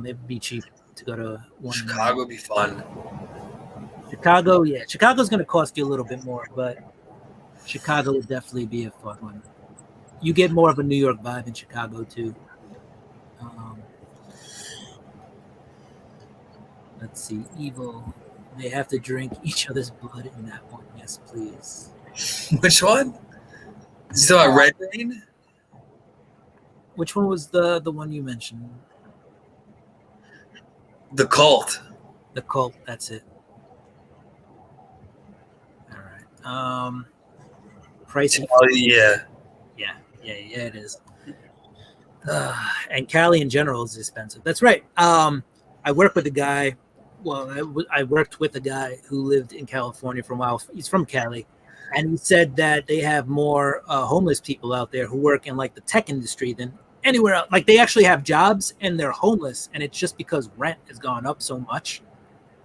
Speaker 1: it'd be cheap to go to one.
Speaker 2: Chicago would be fun.
Speaker 1: Chicago, yeah. Chicago's going to cost you a little bit more, but Chicago would definitely be a fun one. You get more of a New York vibe in Chicago too. Let's see, evil. They have to drink each other's blood in that one. Yes, please.
Speaker 2: Which one? Is it about Red Rain?
Speaker 1: Which one was the one you mentioned?
Speaker 2: The Cult.
Speaker 1: The Cult. That's it. All right. Pricing.
Speaker 2: Oh, yeah.
Speaker 1: Yeah, it is. And Cali in general is expensive. That's right. I work with a guy. Well, I worked with a guy who lived in California for a while. He's from Cali, and he said that they have more homeless people out there who work in like the tech industry than anywhere else. Like they actually have jobs and they're homeless, and it's just because rent has gone up so much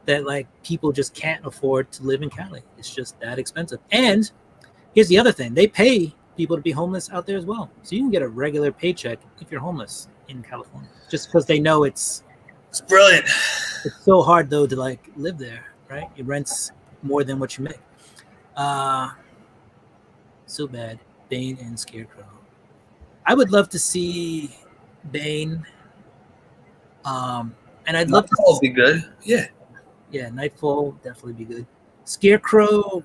Speaker 1: that like people just can't afford to live in Cali. It's just that expensive. And here's the other thing: they pay people to be homeless out there as well, so you can get a regular paycheck if you're homeless in California, just because they know it's
Speaker 2: brilliant.
Speaker 1: It's so hard though to like live there, right? It rents more than what you make. So bad. Bane and Scarecrow. I would love to see Bane. And I'd love
Speaker 2: Nightfall would be good. Yeah.
Speaker 1: Yeah, Nightfall definitely be good. Scarecrow,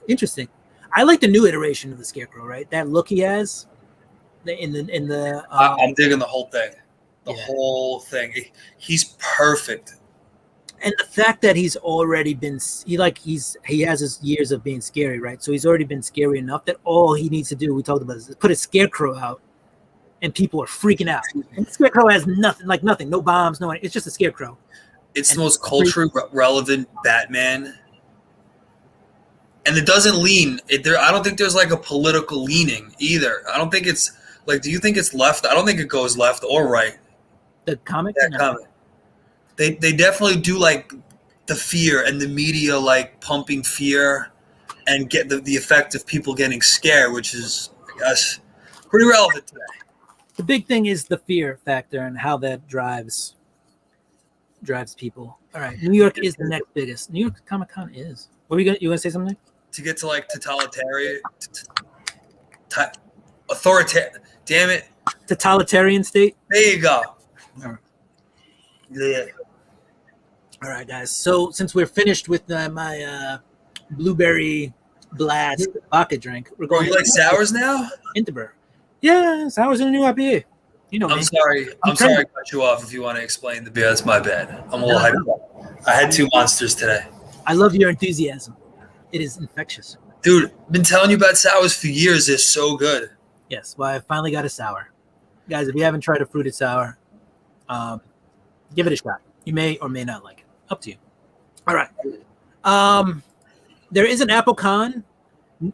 Speaker 1: interesting. I like the new iteration of the Scarecrow, right? That look he has. I'm
Speaker 2: digging the whole thing. The whole thing. He's perfect.
Speaker 1: And the fact that he's already been he has his years of being scary, right? So he's already been scary enough that all he needs to do, we talked about this, is put a Scarecrow out and people are freaking out. And the Scarecrow has nothing, no bombs, no, it's just a Scarecrow.
Speaker 2: It's the most culturally relevant Batman. And it doesn't lean. I don't think there's like a political leaning either. I don't think it's like, do you think it's left? I don't think it goes left or right.
Speaker 1: The comic?
Speaker 2: That comic. They definitely do like the fear and the media like pumping fear and get the effect of people getting scared, which is, I guess, pretty relevant today.
Speaker 1: The big thing is the fear factor and how that drives people. All right, New York is the next biggest. New York Comic Con is. What are you gonna say something?
Speaker 2: To get to like totalitarian, authoritarian. Damn it.
Speaker 1: Totalitarian state.
Speaker 2: There you go.
Speaker 1: All right.
Speaker 2: Yeah.
Speaker 1: All right, guys. So since we're finished with my blueberry blast vodka drink, we're going.
Speaker 2: You like sours now?
Speaker 1: Interburg. Yeah, sours in a new IPA.
Speaker 2: I'm sorry. I'm sorry I cut you off. If you want to explain the beer, that's my bad. I'm a little hyped up. I had 2 monsters today.
Speaker 1: I love your enthusiasm. It is infectious.
Speaker 2: Dude, been telling you about sours for years. They're so good.
Speaker 1: Yes, well, I finally got a sour. Guys, if you haven't tried a fruited sour, give it a shot. You may or may not like it. Up to you. All right. There is an AppleCon,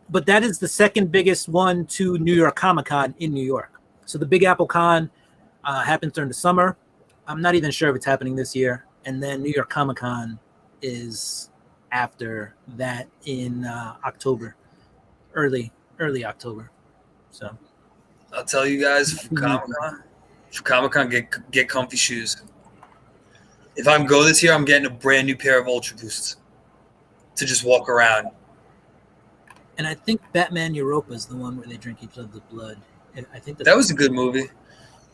Speaker 1: but that is the second biggest one to New York Comic Con in New York. So the big AppleCon happens during the summer. I'm not even sure if it's happening this year. And then New York Comic Con is after that in October, early October. So
Speaker 2: I'll tell you guys, for Comic-Con, get comfy shoes. If I'm go this year, I'm getting a brand new pair of Ultra Boosts to just walk around.
Speaker 1: And I think Batman Europa is the one where they drink each other's blood. And I think
Speaker 2: that was a good movie.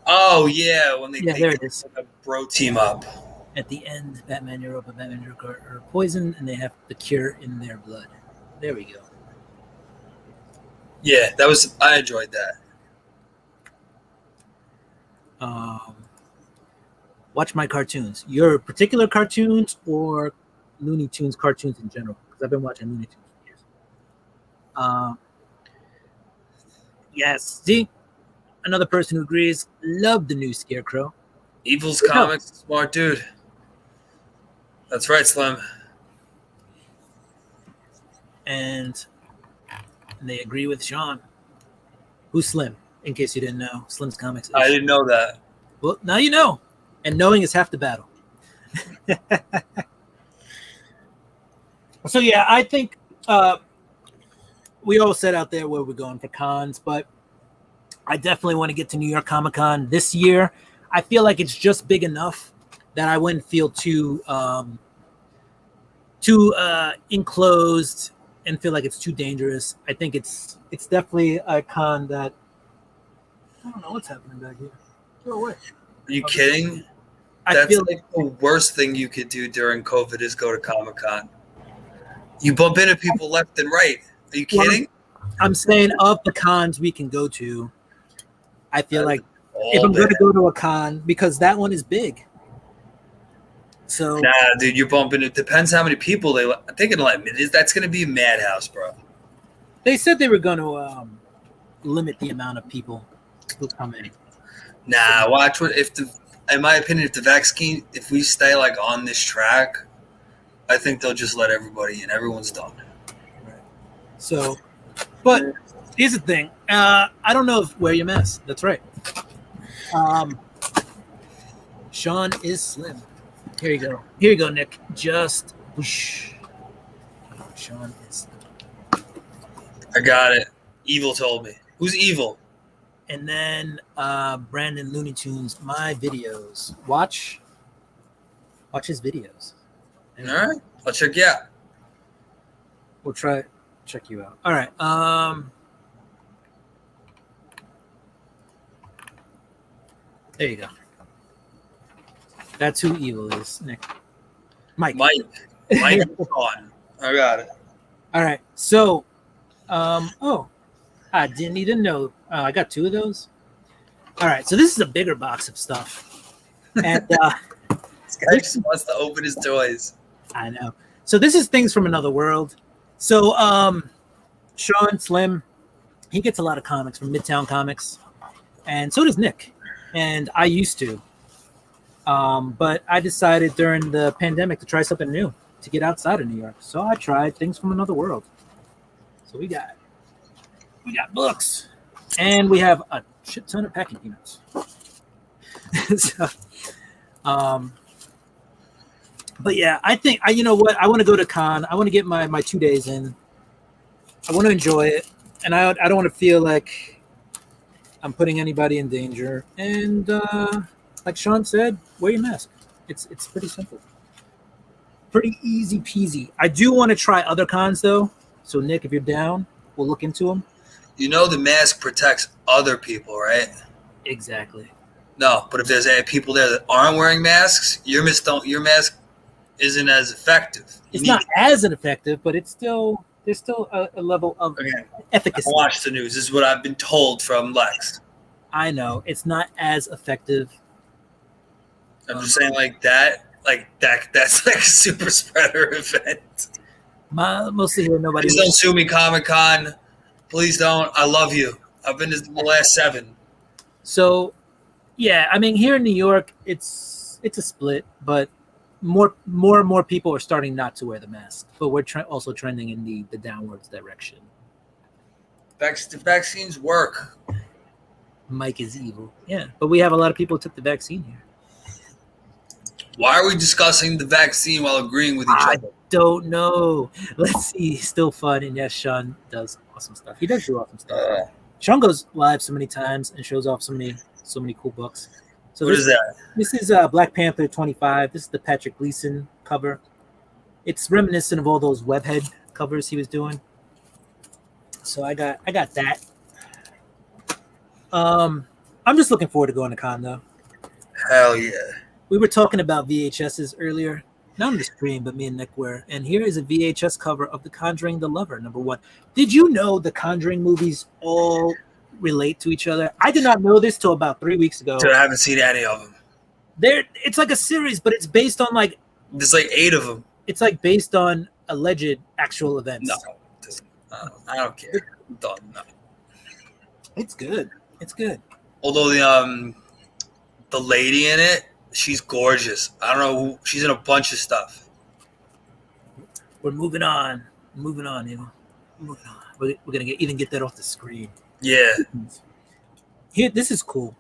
Speaker 2: Oh yeah, when they
Speaker 1: there it is.
Speaker 2: Like a bro team up.
Speaker 1: At the end, Batman Europa are poisoned, and they have the cure in their blood. There we go.
Speaker 2: Yeah, I enjoyed that.
Speaker 1: Watch my cartoons. Your particular cartoons or Looney Tunes cartoons in general? Because I've been watching Looney Tunes for years. Yes. See, another person who agrees. Love the new Scarecrow.
Speaker 2: Evil's Comics, smart dude. That's right, Slim.
Speaker 1: And they agree with Sean. Who's Slim? In case you didn't know, Slim's Comics.
Speaker 2: I didn't know that.
Speaker 1: Well, now you know. And knowing is half the battle. So, yeah, I think we all set out there where we're going for cons, but I definitely want to get to New York Comic Con this year. I feel like it's just big enough that I wouldn't feel too enclosed and feel like it's too dangerous. I think it's definitely a con that I don't know what's happening back here. Go away.
Speaker 2: Are you kidding?
Speaker 1: I
Speaker 2: That's
Speaker 1: feel
Speaker 2: like the worst thing you could do during COVID is go to Comic-Con. You bump into people left and right. Are you kidding?
Speaker 1: I'm saying of the cons we can go to, I feel like if
Speaker 2: All
Speaker 1: I'm going to
Speaker 2: bad.
Speaker 1: go to a con, because that one is big. So
Speaker 2: Nah, dude, you're bumping. It depends how many people they let. They're gonna let me. That's gonna be a madhouse, bro.
Speaker 1: they said they were going to limit the amount of people who come in.
Speaker 2: Nah, watch what if the. In my opinion, if we stay like on this track, I think they'll just let everybody in. Everyone's done.
Speaker 1: So, but here's the thing. I don't know if wear your mask. That's right. Sean is slim. Here you go. Here you go, Nick. Just whoosh. Sean is slim.
Speaker 2: I got it. Evil told me. Who's evil?
Speaker 1: And then Brandon Looney Tunes, my videos. Watch his videos.
Speaker 2: All right, I'll check you out.
Speaker 1: We'll check you out. All right. There you go. That's who evil is, Nick. Mike.
Speaker 2: Mike on. I got it.
Speaker 1: All right. So, I didn't even know. I got 2 of those. All right. So this is a bigger box of stuff, and
Speaker 2: This guy just wants to open his toys.
Speaker 1: I know. So this is things from another world. So Sean Slim, he gets a lot of comics from Midtown Comics, and so does Nick. And I used to, but I decided during the pandemic to try something new, to get outside of New York. So I tried things from another world. So we got books, and we have a shit ton of packing peanuts. So, but yeah, I think you know what, I want to go to con. I want to get my 2 days in. I want to enjoy it, and I don't want to feel like I'm putting anybody in danger. And like Sean said, wear your mask. It's pretty simple, pretty easy peasy. I do want to try other cons though. So Nick, if you're down, we'll look into them.
Speaker 2: You know the mask protects other people, right?
Speaker 1: Exactly.
Speaker 2: No, but if there's people there that aren't wearing masks, your mask isn't as effective.
Speaker 1: It's not as effective, but there's still a level of efficacy.
Speaker 2: Watch the news. This is what I've been told from Lex.
Speaker 1: I know it's not as effective.
Speaker 2: I'm just saying, that's like a super spreader event.
Speaker 1: Mostly here, nobody.
Speaker 2: Please don't sue me, Comic-Con. Please don't. I love you. I've been to the last 7.
Speaker 1: So, yeah, I mean, here in New York, it's a split, but more and more people are starting not to wear the mask. But we're also trending in the downwards direction.
Speaker 2: The vaccines work.
Speaker 1: Mike is evil. Yeah, but we have a lot of people who took the vaccine here.
Speaker 2: Why are we discussing the vaccine while agreeing with each other?
Speaker 1: Don't know. Let's see. Still fun. And yes, Sean does awesome stuff. He does do awesome stuff. Sean goes live so many times and shows off so many cool books. So
Speaker 2: What is that?
Speaker 1: This is Black Panther 25. This is the Patrick Gleason cover. It's reminiscent of all those webhead covers he was doing. So I got that. I'm just looking forward to going to con though.
Speaker 2: Hell yeah.
Speaker 1: We were talking about VHSs earlier, not on the stream, but me and Nick were. And here is a VHS cover of The Conjuring: The Lover, #1. Did you know the Conjuring movies all relate to each other? I did not know this till about 3 weeks ago.
Speaker 2: Dude, I haven't seen any of them.
Speaker 1: It's like a series, but it's based on
Speaker 2: There's like 8 of them.
Speaker 1: it's like based on alleged actual events.
Speaker 2: No, I don't care. No.
Speaker 1: It's good. It's good.
Speaker 2: Although the lady in it, she's gorgeous. I don't know. She's in a bunch of stuff.
Speaker 1: We're moving on. Moving on. We're gonna get that off the screen.
Speaker 2: Yeah.
Speaker 1: Here, this is cool.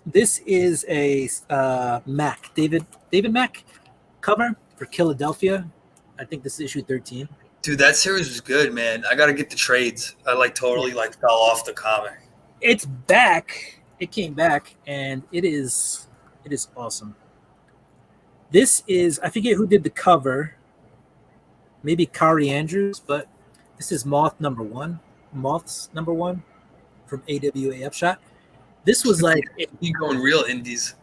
Speaker 1: This is a Mac David Mac cover for Philadelphia. I think this is issue 13.
Speaker 2: Dude, that series was good, man. I gotta get the trades. I totally fell off the comic.
Speaker 1: It's back. It came back, and it is awesome. This is, I forget who did the cover. Maybe Kari Andrews, but This is Moths number one from AWA Upshot. This was like,
Speaker 2: You going real indies?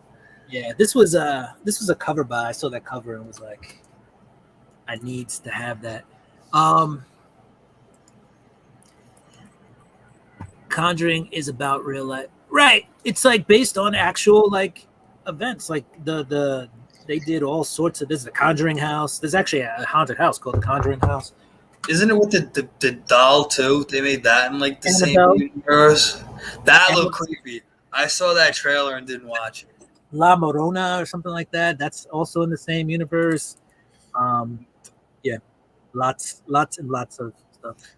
Speaker 1: yeah, this was a cover by. I saw that cover and was like, I needs to have that. Conjuring is about real life, right? It's like based on actual like events. Like they did all sorts of. There's the Conjuring house. There's actually a haunted house called the Conjuring house.
Speaker 2: Isn't it with the doll too? They made that in like the
Speaker 1: Annabelle.
Speaker 2: same universe. That
Speaker 1: Annabelle.
Speaker 2: looked creepy. I saw that trailer and didn't watch it.
Speaker 1: La Morona or something like that. That's also in the same universe. Yeah, lots and lots of stuff.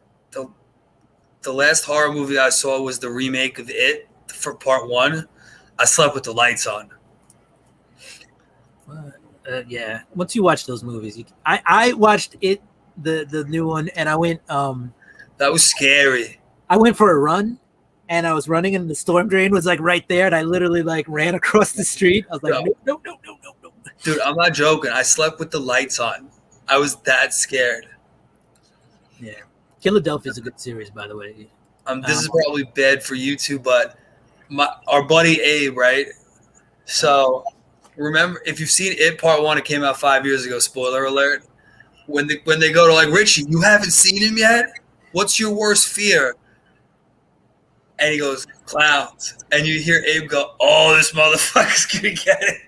Speaker 2: The last horror movie I saw was the remake of It for part 1. I slept with the lights on.
Speaker 1: Yeah, once you watch those movies, I watched It, the new one, and I went
Speaker 2: That was scary.
Speaker 1: I went for a run, and I was running, and the storm drain was like right there, and I literally like ran across the street. I was like, no.
Speaker 2: Dude, I'm not joking. I slept with the lights on. I was that scared.
Speaker 1: Yeah, Philadelphia is a good series, by the way.
Speaker 2: This is probably bad for you two, but our buddy Abe, right? So remember, if you've seen It Part 1, it came out 5 years ago. Spoiler alert. When they go to like, Richie, you haven't seen him yet? What's your worst fear? And he goes, clowns. And you hear Abe go, oh, this motherfucker's gonna get it.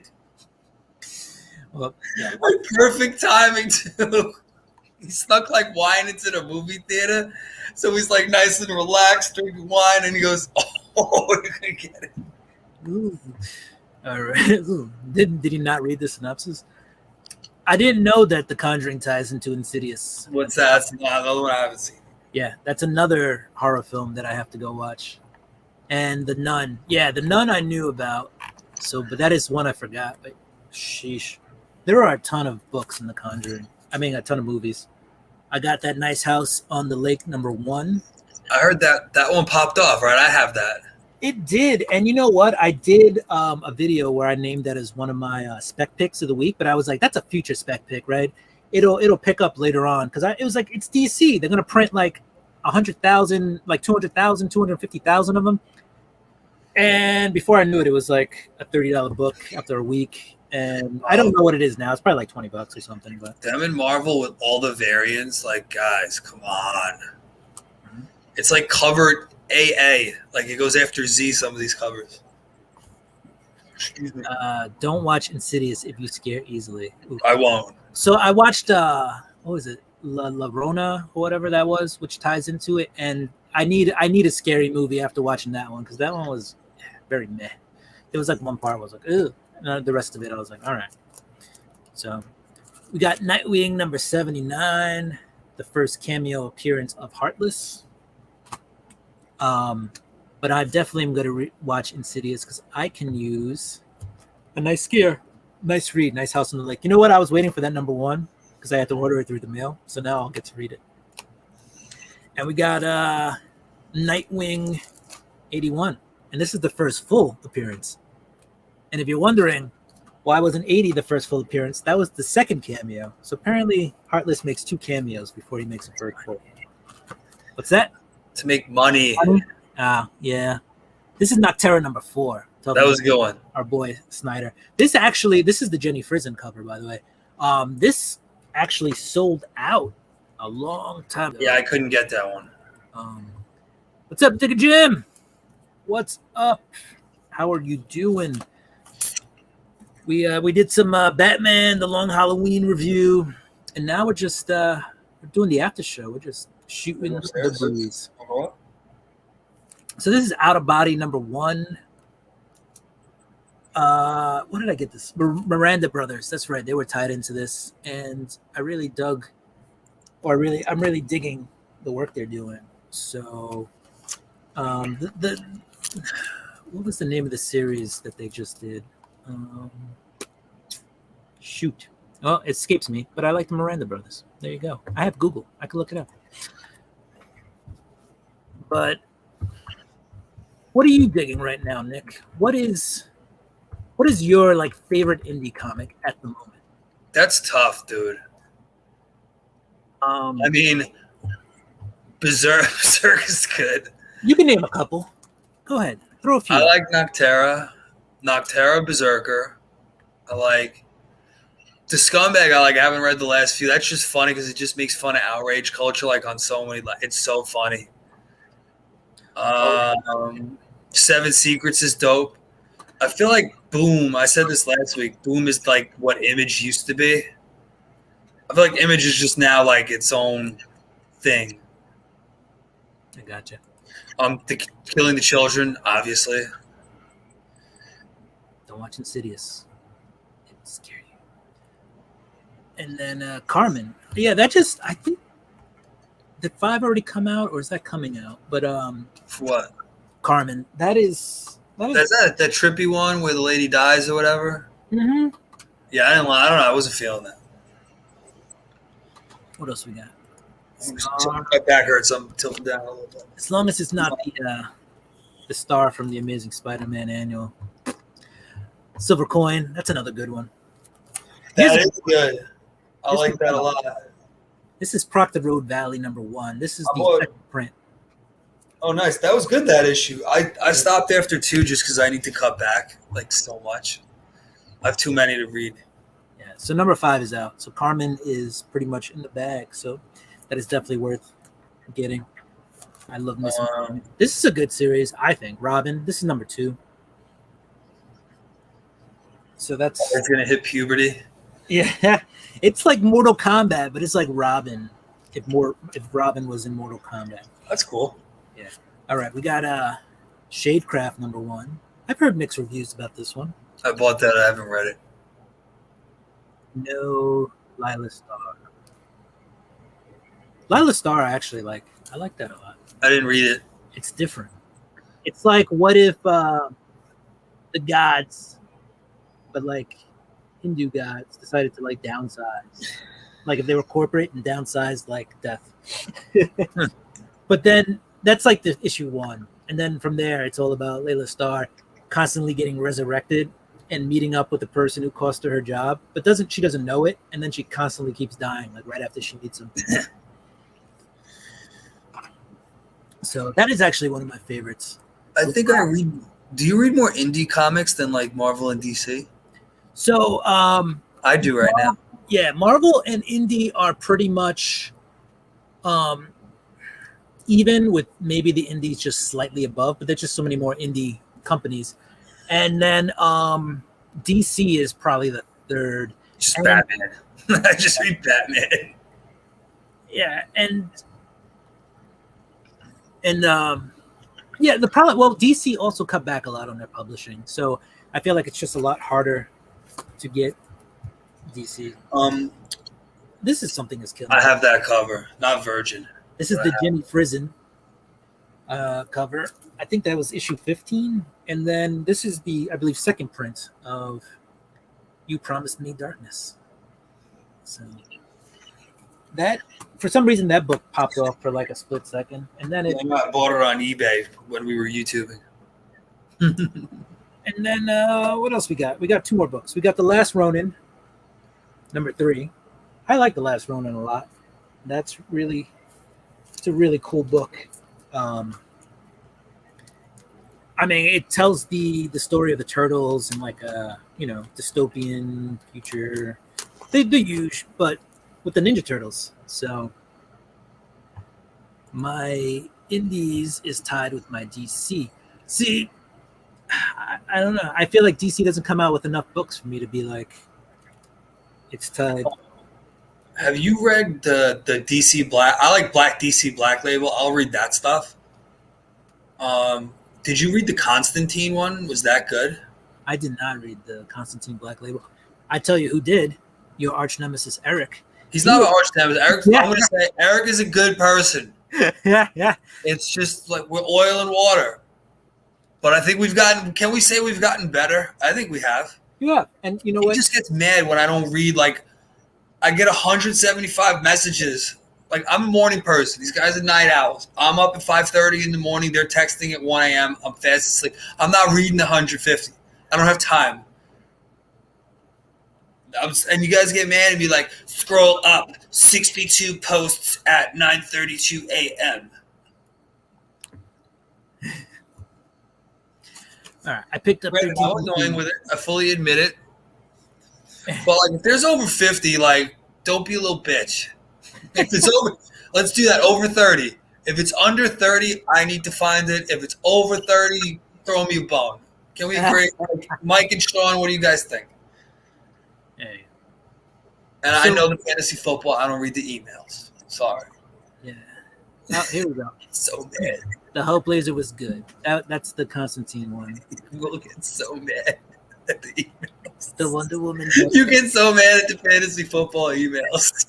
Speaker 1: Well, yeah.
Speaker 2: Like, perfect timing too. He snuck like wine into the movie theater, so he's like nice and relaxed, drinking wine, and he goes, "Oh, you're gonna get it."
Speaker 1: Ooh. All right. Ooh. Did he not read the synopsis? I didn't know that The Conjuring ties into Insidious.
Speaker 2: What's that? That's another one I haven't seen.
Speaker 1: Yeah, that's another horror film that I have to go watch. And The Nun. Yeah, The Nun I knew about. So, but that is one I forgot. But sheesh, there are a ton of books in The Conjuring. I mean, a ton of movies. I got that nice house on the lake number 1.
Speaker 2: I heard that one popped off, right? I have that.
Speaker 1: It did, and you know what? I did a video where I named that as one of my spec picks of the week, but I was like, that's a future spec pick, right? It'll pick up later on because it was like it's DC. They're gonna print like 100,000, like 200,000, 250,000 of them, and before I knew it, it was like a $30 book after a week. And I don't know what it is now. It's probably like $20 or something. But
Speaker 2: them and Marvel with all the variants, like guys, come on. It's like covered AA. Like it goes after Z. Some of these covers. Excuse me.
Speaker 1: Don't watch Insidious if you scare easily. Ooh.
Speaker 2: I won't.
Speaker 1: So I watched what was it, La Rona or whatever that was, which ties into it. And I need a scary movie after watching that one because that one was very meh. There was like one part where I was like, ugh. The rest of it, I was like, all right. So we got Nightwing number 79, the first cameo appearance of Heartless. But I definitely am going to watch Insidious because I can use a nice scare, nice read, nice house on the lake. You know what? I was waiting for that number 1 because I had to order it through the mail. So now I'll get to read it. And we got Nightwing 81. And this is the first full appearance. And if you're wondering why wasn't 80 the first full appearance, that was the second cameo. So apparently Heartless makes 2 cameos before he makes a first full. What's that?
Speaker 2: To make money.
Speaker 1: Yeah. This is Nocterra number 4.
Speaker 2: That was a good one.
Speaker 1: Our boy Snyder. This is the Jenny Frison cover, by the way. This actually sold out a long time ago.
Speaker 2: Yeah, I couldn't get that one.
Speaker 1: What's up, Digga Jim? What's up? How are you doing? We did some Batman, the Long Halloween review, and now we're just we're doing the after show. We're just shooting the breeze. So this is Out of Body number 1. What did I get this? Miranda Brothers. That's right. They were tied into this, and I really dug, I'm really digging the work they're doing. So, what was the name of the series that they just did? Shoot. Oh, it escapes me, but I like the Miranda Brothers. There you go. I have Google. I can look it up. But what are you digging right now, Nick? What is your like favorite indie comic at the moment?
Speaker 2: That's tough, dude. I mean, Berserk is good.
Speaker 1: You can name a couple. Go ahead. Throw a few.
Speaker 2: I like Noctera, Berserker. I like the Scumbag. I haven't read the last few. That's just funny because it just makes fun of outrage culture. Like on so many, it's so funny. Seven Secrets is dope. I feel like Boom. I said this last week. Boom is like what Image used to be. I feel like Image is just now like its own thing.
Speaker 1: I gotcha.
Speaker 2: Killing the Children, obviously.
Speaker 1: Don't watch Insidious. It will scare you. And then Carmen. Yeah, that just, I think, did 5 already come out, or is that coming out? But
Speaker 2: For what?
Speaker 1: Carmen. That's
Speaker 2: that trippy one where the lady dies or whatever.
Speaker 1: Mm-hmm.
Speaker 2: Yeah, I don't know. I wasn't feeling that.
Speaker 1: What else we got?
Speaker 2: My back hurts. I'm tilting down a little bit.
Speaker 1: As long as it's not the star from the Amazing Spider-Man annual. Silver Coin. That's another good one.
Speaker 2: That is good. I like that a lot.
Speaker 1: This is Proctor Road Valley #1. This is the second print.
Speaker 2: Oh, nice. That was good, that issue. I stopped after 2 just because I need to cut back so much. I have too many to read.
Speaker 1: Yeah. So number 5 is out. So Carmen is pretty much in the bag. So that is definitely worth getting. I love Miss. This is a good series, I think. Robin. This is number 2. So that's
Speaker 2: gonna hit puberty.
Speaker 1: Yeah, it's like Mortal Kombat, but it's like Robin. If Robin was in Mortal Kombat.
Speaker 2: That's cool.
Speaker 1: Yeah. All right, we got Shadecraft #1. I've heard mixed reviews about this one.
Speaker 2: I bought that. I haven't read it.
Speaker 1: No Lila Star. Lila Star, I actually like. I like that a lot.
Speaker 2: I didn't read it.
Speaker 1: It's different. It's like, what if the gods, but like Hindu gods, decided to like downsize? Like if they were corporate and downsized like death. But then that's like the issue 1. And then from there, it's all about Layla Starr constantly getting resurrected and meeting up with the person who cost her job, but she doesn't know it. And then she constantly keeps dying, like right after she meets him. So that is actually one of my favorites.
Speaker 2: I think I read. Do you read more indie comics than like Marvel and DC?
Speaker 1: So
Speaker 2: I do right now.
Speaker 1: Yeah, Marvel and indie are pretty much even, with maybe the indies just slightly above, but there's just so many more indie companies. And then DC is probably the third.
Speaker 2: Just Batman. I just read Batman.
Speaker 1: Yeah, and the problem. Well, DC also cut back a lot on their publishing, so I feel like it's just a lot harder to get DC. This is something that's killing.
Speaker 2: I have that cover, not Virgin.
Speaker 1: This is the Jimmy Frizen cover. I think that was issue 15, and then this is the, I believe, second print of You Promised Me Darkness. So that, for some reason, that book popped off for like a split second, and then
Speaker 2: I bought it on eBay when we were YouTubing.
Speaker 1: And then what else we got? We got 2 more books. We got The Last Ronin, #3. I like The Last Ronin a lot. It's a really cool book. I mean, it tells the story of the turtles and like a dystopian future. The huge, but with the Ninja Turtles. So my indies is tied with my DC. See, I don't know. I feel like DC doesn't come out with enough books for me to be like, it's tied.
Speaker 2: Have you read the DC Black? I like Black DC Black Label. I'll read that stuff. Did you read the Constantine one? Was that good?
Speaker 1: I did not read the Constantine Black Label. I tell you who did. Your arch nemesis, Eric.
Speaker 2: He's not an arch nemesis. Eric, yeah. I'm going to say Eric is a good person.
Speaker 1: Yeah.
Speaker 2: It's just like we're oil and water. But I think can we say we've gotten better? I think we have.
Speaker 1: Yeah. And you know what?
Speaker 2: He just gets mad when I don't read, like, I get 175 messages. Like, I'm a morning person. These guys are night owls. I'm up at 5:30 in the morning. They're texting at 1 a.m. I'm fast asleep. I'm not reading 150. I don't have time. And you guys get mad and be like, scroll up 62 posts at 9:32 a.m.
Speaker 1: All right, I picked up.
Speaker 2: I'm annoying with it. I fully admit it. But like, if there's over 50, like, don't be a little bitch. If it's over, let's do that. Over 30. If it's under 30, I need to find it. If it's over 30, throw me a bone. Can we agree? Mike and Sean, what do you guys think?
Speaker 1: Hey.
Speaker 2: And I know the fantasy football. I don't read the emails. Sorry.
Speaker 1: Yeah. Oh, here we go.
Speaker 2: So mad.
Speaker 1: The Hope Laser was good. That's the Constantine one.
Speaker 2: We'll get so mad at the emails.
Speaker 1: The Wonder Woman.
Speaker 2: You get so mad at the fantasy football emails.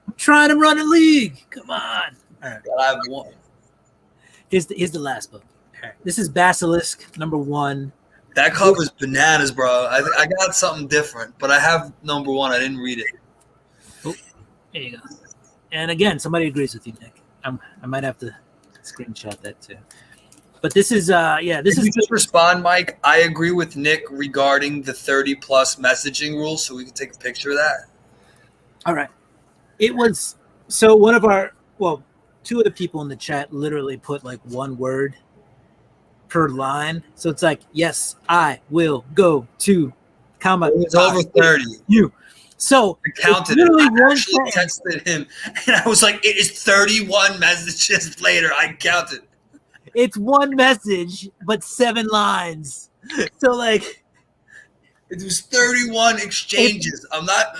Speaker 1: I'm trying to run a league. Come on. All right.
Speaker 2: I have one.
Speaker 1: Here's the last book. All right. This is Basilisk #1.
Speaker 2: That cover's bananas, bro. I got something different, but I have #1. I didn't read it.
Speaker 1: Oh, there you go. And again, somebody agrees with you, Nick. I might have to screenshot that too. But this is this is
Speaker 2: you just respond, Mike. I agree with Nick regarding the 30+ messaging rule, so we can take a picture of that.
Speaker 1: All right. It was so one of our two of the people in the chat literally put like one word per line. So it's like, yes, I will go to comma.
Speaker 2: It was over 30.
Speaker 1: You. So
Speaker 2: I counted it. I actually texted him, and I was like, it is 31 messages later. I counted.
Speaker 1: It's one message, but 7 lines. So like,
Speaker 2: it was 31 exchanges. I'm not.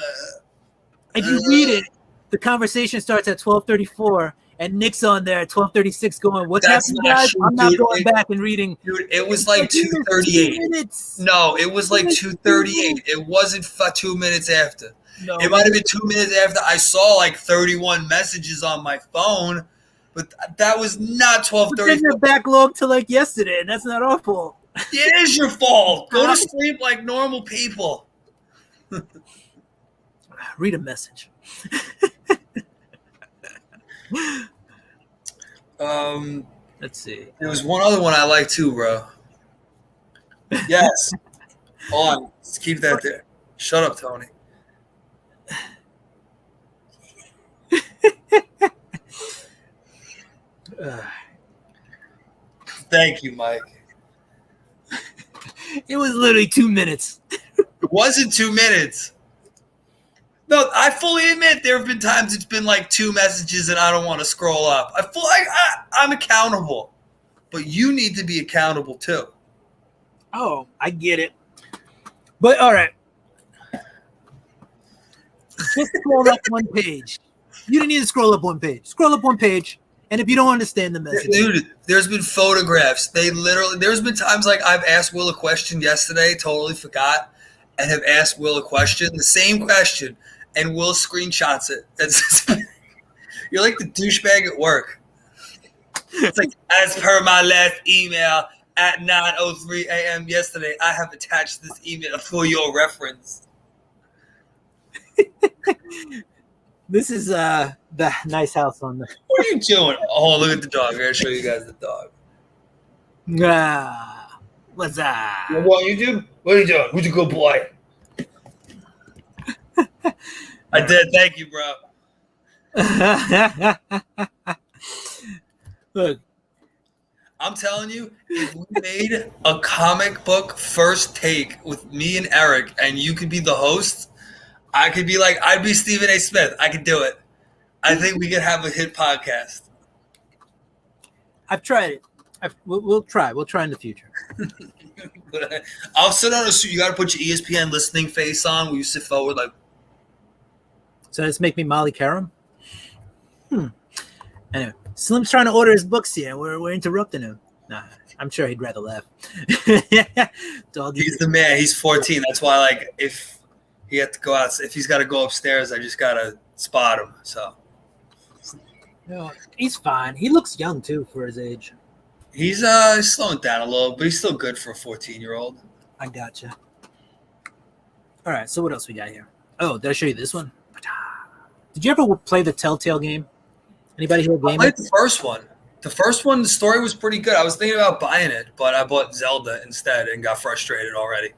Speaker 1: And you read it. The conversation starts at 12:34, and Nick's on there at 12:36 going, what's happening, guys? I'm not going back and reading.
Speaker 2: Dude, it was like 2:38. No, it was like 2:38. It wasn't 2 minutes after. No, it might have been 2 minutes after I saw like 31 messages on my phone, but that was not 12:34.
Speaker 1: Then you're backlogged to like yesterday, and that's not our fault.
Speaker 2: It is your fault. Go to sleep like normal people.
Speaker 1: Read a message. Let's see.
Speaker 2: There was one other one I like too, bro. Yes. Hold on. Let's keep that there. Shut up, Tony. Thank you, Mike.
Speaker 1: It was literally 2 minutes.
Speaker 2: It wasn't 2 minutes. No, I fully admit there have been times it's been like 2 messages and I don't want to scroll up. I feel like I'm accountable, but you need to be accountable too.
Speaker 1: Oh, I get it. But all right. Just scroll up one page. You don't need to scroll up one page. Scroll up one page. And if you don't understand the message.
Speaker 2: Dude, there's been photographs. There's been times like I've asked Will a question yesterday, totally forgot, and have asked Will a question, the same question, and Will screenshots it. You're like the douchebag at work. It's like, as per my last email at 9:03 a.m. yesterday, I have attached this email for your reference.
Speaker 1: This is the nice house on the.
Speaker 2: What are you doing? Oh, look at the dog. I gotta show you guys the dog.
Speaker 1: What's that?
Speaker 2: What you do? What are you doing? Who's a good boy? I did. Thank you, bro.
Speaker 1: Look,
Speaker 2: I'm telling you, if we made a comic book first take with me and Eric, and you could be the host, I could be like, I'd be Stephen A. Smith. I could do it. I think we could have a hit podcast.
Speaker 1: I've tried it. We'll try. We'll try in the future.
Speaker 2: I'll sit on a suit. You got to put your ESPN listening face on where you sit forward like.
Speaker 1: So this make me Molly Karam? Anyway, Slim's trying to order his books here. We're interrupting him. Nah, I'm sure he'd rather laugh. Doggy.
Speaker 2: He's the man. He's 14. That's why, like, if he had to go out, if he's got to go upstairs, I just got to spot him. So.
Speaker 1: No, he's fine. He looks young, too, for his age.
Speaker 2: He's slowing down a little, but he's still good for a 14-year-old.
Speaker 1: I gotcha. All right, so what else we got here? Oh, did I show you this one? Did you ever play the Telltale game? Anybody here game?
Speaker 2: I played the first one. The first one, the story was pretty good. I was thinking about buying it, but I bought Zelda instead and got frustrated already.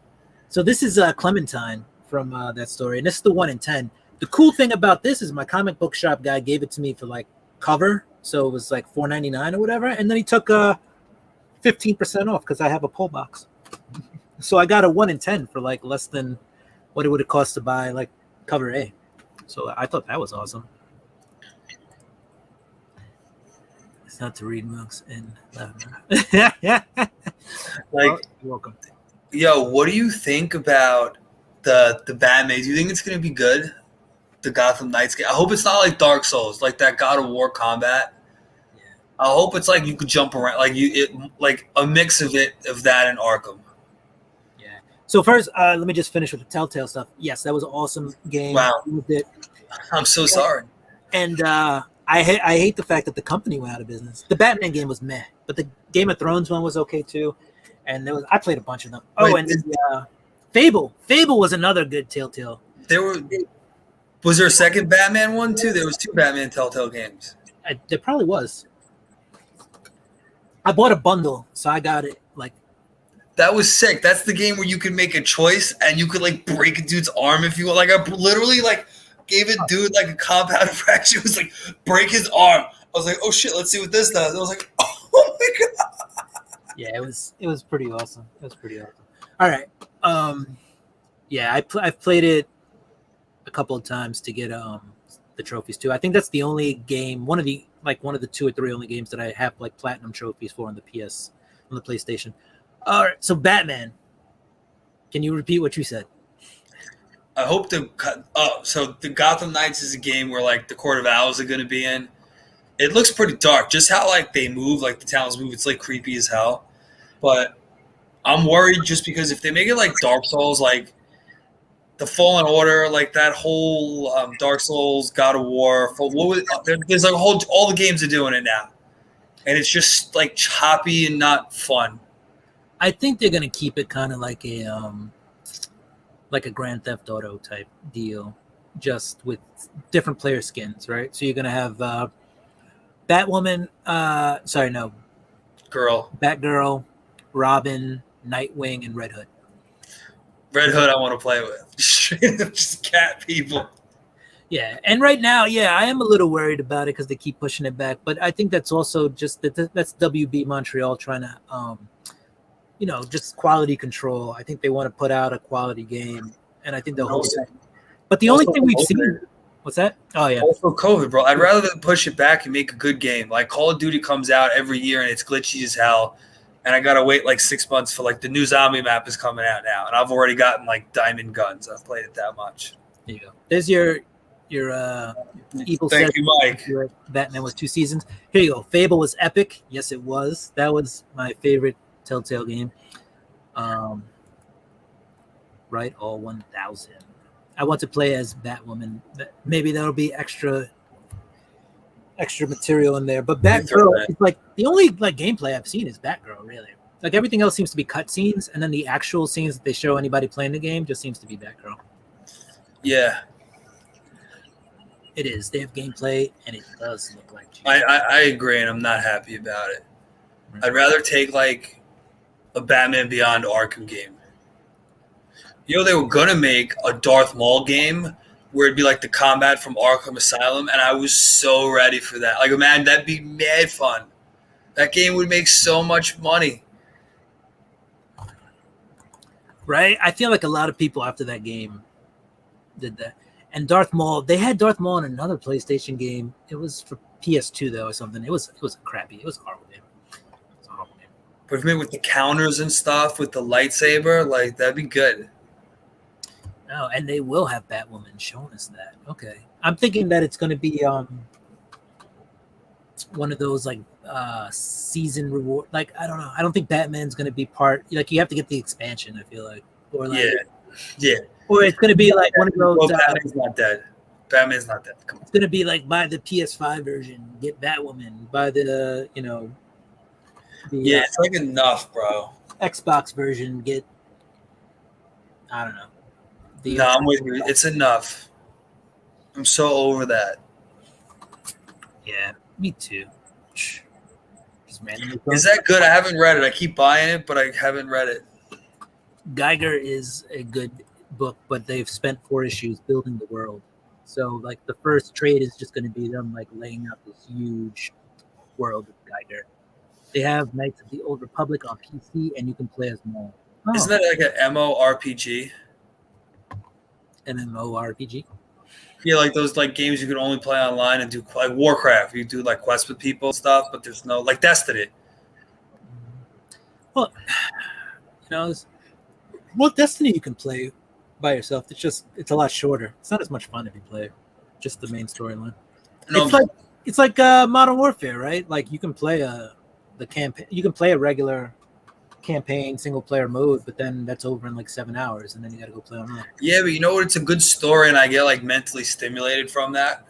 Speaker 1: So this is Clementine from that story, and this is the 1 in 10. The cool thing about this is my comic book shop guy gave it to me for like cover, so it was like $4.99 or whatever, and then he took 15% off because I have a pull box. So I got a 1 in 10 for like less than what it would have cost to buy like cover A. So I thought that was awesome. It's not to read mugs and yeah.
Speaker 2: Like,
Speaker 1: you're welcome.
Speaker 2: yo, what do you think about the Batman? Do you think it's gonna be good? The Gotham Knights game. I hope it's not like Dark Souls, like that God of War combat.
Speaker 1: Yeah.
Speaker 2: I hope it's like you could jump around, like a mix of that and Arkham.
Speaker 1: Yeah. So first, let me just finish with the Telltale stuff. Yes, that was an awesome game.
Speaker 2: Wow.
Speaker 1: It.
Speaker 2: I'm so sorry.
Speaker 1: And I hate the fact that the company went out of business. The Batman game was meh, but the Game of Thrones one was okay too. And I played a bunch of them. Oh,
Speaker 2: Wait,
Speaker 1: and Fable. Fable was another good Telltale.
Speaker 2: Was there a second Batman one too? There was 2 Batman Telltale games.
Speaker 1: There probably was. I bought a bundle, so I got it. Like
Speaker 2: That was sick. That's the game where you could make a choice and you could like break a dude's arm if you want. Like I literally like gave a dude like a compound fracture. It was like break his arm. I was like, oh shit, let's see what this does. I was like, oh my god.
Speaker 1: Yeah, it was pretty awesome. It was pretty awesome. All right. Yeah, I've played it a couple of times to get the trophies too. I think that's the only game, one of the 2 or 3 only games that I have like platinum trophies for on the PlayStation. All right, so Batman. Can you repeat what you said?
Speaker 2: I hope so the Gotham Knights is a game where like the Court of Owls are going to be in. It looks pretty dark. Just how like they move, like the towns move, it's like creepy as hell. But I'm worried just because if they make it like Dark Souls, like the Fallen Order, like that whole Dark Souls, God of War, there's like all the games are doing it now, and it's just like choppy and not fun.
Speaker 1: I think they're gonna keep it kind of like a Grand Theft Auto type deal, just with different player skins, right? So you're gonna have Batwoman, Batgirl, Robin, Nightwing, and Red Hood.
Speaker 2: Red Hood, I want to play with. Just cat people.
Speaker 1: Yeah, and right now, yeah, I am a little worried about it because they keep pushing it back. But I think that's also just that's WB Montreal trying to, just quality control. I think they want to put out a quality game, and I think they'll hold it. But the only thing we've seen, what's that? Oh yeah,
Speaker 2: also COVID, bro. I'd rather than push it back and make a good game. Like Call of Duty comes out every year and it's glitchy as hell. And I gotta wait like 6 months for like the new zombie map is coming out now, and I've already gotten like diamond guns. I've played it that much.
Speaker 1: There you go. There's your evil.
Speaker 2: Thank you, Mike.
Speaker 1: Batman was 2 seasons. Here you go. Fable was epic. Yes, it was. That was my favorite Telltale game. Right, all 1,000. I want to play as Batwoman. Maybe that'll be extra material in there, but Batgirl is like the only like gameplay I've seen is Batgirl, really. Like everything else seems to be cutscenes, and then the actual scenes that they show anybody playing the game just seems to be Batgirl.
Speaker 2: Yeah,
Speaker 1: it is. They have gameplay, and it does look like.
Speaker 2: I agree, and I'm not happy about it. Right. I'd rather take like a Batman Beyond Arkham game. They were gonna make a Darth Maul game where it'd be like the combat from Arkham Asylum, and I was so ready for that. Like, man, that'd be mad fun. That game would make so much money.
Speaker 1: Right? I feel like a lot of people after that game did that. And Darth Maul, they had Darth Maul in another PlayStation game. It was for PS2 though or something. It was crappy. It was a horrible game.
Speaker 2: But maybe with the counters and stuff, with the lightsaber, like that'd be good.
Speaker 1: Oh, and they will have Batwoman showing us that. Okay. I'm thinking that it's going to be one of those like season reward. Like, I don't know. I don't think Batman's going to be part. Like, you have to get the expansion, I feel like. Or like,
Speaker 2: yeah.
Speaker 1: Or it's going to be like one of those.
Speaker 2: Batman's not dead. Batman's not dead. Come on.
Speaker 1: It's going to be like buy the PS5 version, get Batwoman. Buy the,
Speaker 2: it's like enough, bro.
Speaker 1: Xbox version, get, I don't know.
Speaker 2: No, I'm with you. It's enough. I'm so over that.
Speaker 1: Yeah, me too.
Speaker 2: Is that good? I haven't read it. I keep buying it, but I haven't read it.
Speaker 1: Geiger is a good book, but they've spent 4 issues building the world. So like the first trade is just going to be them like laying out this huge world of Geiger. They have Knights of the Old Republic on PC, and you can play as them all. Oh,
Speaker 2: Isn't that like an MMORPG?
Speaker 1: MMORPG?
Speaker 2: Yeah, like those like games you can only play online and do like Warcraft. You do like quests with people and stuff, but there's no like Destiny.
Speaker 1: Well, well, Destiny you can play by yourself. It's a lot shorter. It's not as much fun if you play just the main storyline.
Speaker 2: No,
Speaker 1: It's like Modern Warfare, right? Like you can play the campaign. You can play a regular campaign single player mode, but then that's over in like 7 hours, and then you got to go play online.
Speaker 2: yeah, but you know what? It's a good story, and I get like mentally stimulated from that.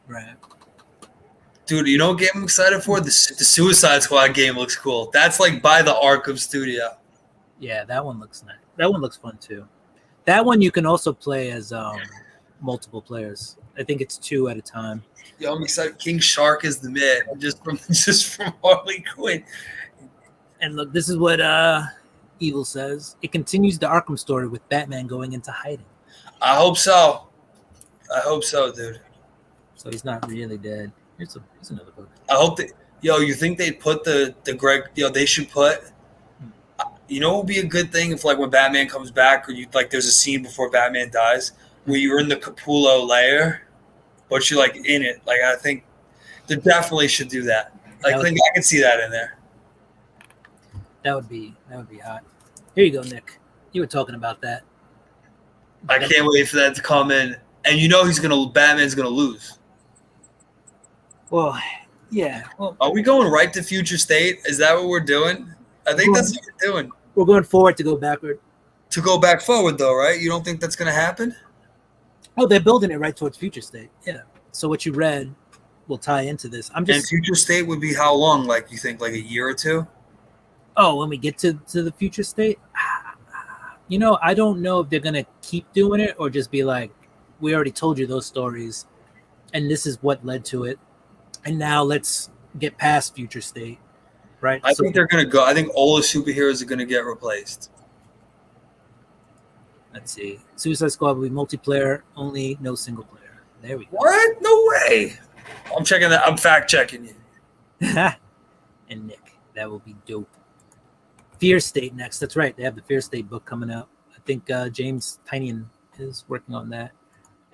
Speaker 1: Right.
Speaker 2: Dude, you know what game I'm excited for? The Suicide Squad game looks cool. That's like by the Arkham Studio.
Speaker 1: Yeah, that one looks nice. That one looks fun too. That one you can also play as multiple players. I think it's 2 at a time.
Speaker 2: Yo, I'm excited. King Shark is the man, just from Harley Quinn.
Speaker 1: And look, this is what Evil says. It continues the Arkham story with Batman going into hiding.
Speaker 2: I hope so. I hope so, dude.
Speaker 1: So he's not really dead. Here's another book.
Speaker 2: I hope that. Yo, you think they'd put the Greg? Yo, they should put. You know, it would be a good thing if like when Batman comes back, or you like, there's a scene before Batman dies where you're in the Capullo lair, but you're like in it. Like I think they definitely should do that. Like I can see that in there.
Speaker 1: That would be hot. Here you go, Nick. You were talking about that.
Speaker 2: I can't wait for that to come in. And you know Batman's gonna lose.
Speaker 1: Well, yeah. Well,
Speaker 2: are we going right to future state? Is that what we're doing? I think that's what we're doing.
Speaker 1: We're going forward to go backward.
Speaker 2: To go back forward, though, right? You don't think that's gonna happen?
Speaker 1: Oh, they're building it right towards future state. Yeah. So what you read will tie into this.
Speaker 2: And future state would be how long? Like you think, like a year or 2?
Speaker 1: Oh, when we get to the future state, I don't know if they're gonna keep doing it or just be like, we already told you those stories, and this is what led to it, and now let's get past future state, right?
Speaker 2: I think they're gonna go. I think all the superheroes are gonna get replaced.
Speaker 1: Let's see. Suicide Squad will be multiplayer only, no single player. There we go.
Speaker 2: What? No way. I'm checking that. I'm fact checking you.
Speaker 1: And Nick, that will be dope. Fear State next. That's right. They have the Fear State book coming out. I think James Tynion is working on that.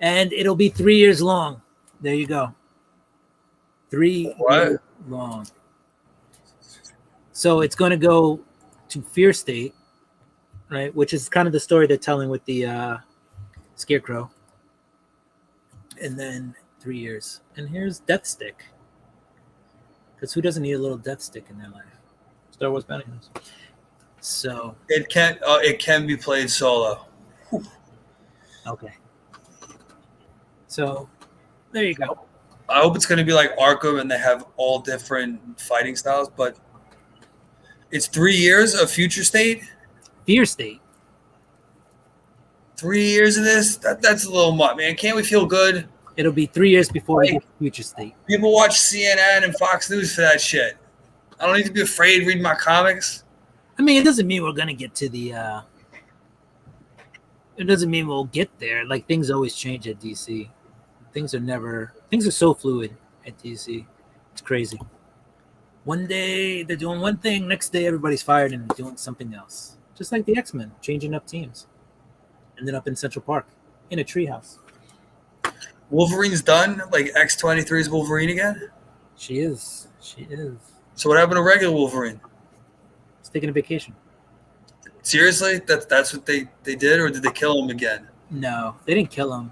Speaker 1: And it'll be 3 years long. There you go. 3 years long. So it's going to go to Fear State, right? Which is kind of the story they're telling with the Scarecrow. And then 3 years. And here's Death Stick. Because who doesn't need a little Death Stick in their life? Star Wars Bounty Hunters. So
Speaker 2: it can be played solo. Whew.
Speaker 1: Okay. So there you go.
Speaker 2: I hope it's going to be like Arkham and they have all different fighting styles, but it's 3 years of future state.
Speaker 1: Fear State.
Speaker 2: 3 years of this? That's a little much, man. Can't we feel good?
Speaker 1: It'll be 3 years before we get to future state.
Speaker 2: People watch CNN and Fox News for that shit. I don't need to be afraid reading my comics.
Speaker 1: I mean, it doesn't mean we're gonna get to the. It doesn't mean we'll get there. Like things always change at DC. Things are so fluid at DC. It's crazy. One day they're doing one thing, next day everybody's fired and doing something else. Just like the X-Men, changing up teams. Ended up in Central Park, in a treehouse.
Speaker 2: Wolverine's done? Like X-23 is Wolverine again?
Speaker 1: She is.
Speaker 2: So what happened to regular Wolverine?
Speaker 1: He's taking a vacation.
Speaker 2: Seriously? That's what they did, or did they kill him again?
Speaker 1: No, they didn't kill him.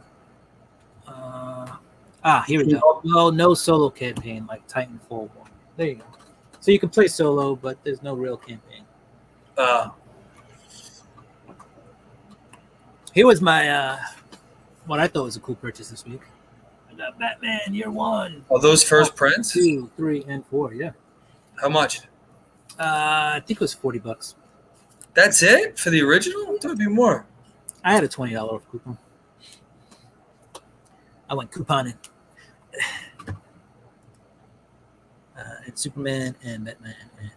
Speaker 1: Here we go. Well, no solo campaign like Titanfall 1. There you go. So you can play solo, but there's no real campaign. Here was my what I thought was a cool purchase this week. I got Batman Year 1.
Speaker 2: Oh, those first prints?
Speaker 1: 2, 3, and 4. Yeah.
Speaker 2: How much?
Speaker 1: I think it was $40.
Speaker 2: That's it for the original? I thought it'd be more.
Speaker 1: I had a $20 off coupon. I went couponing. And Superman and Batman and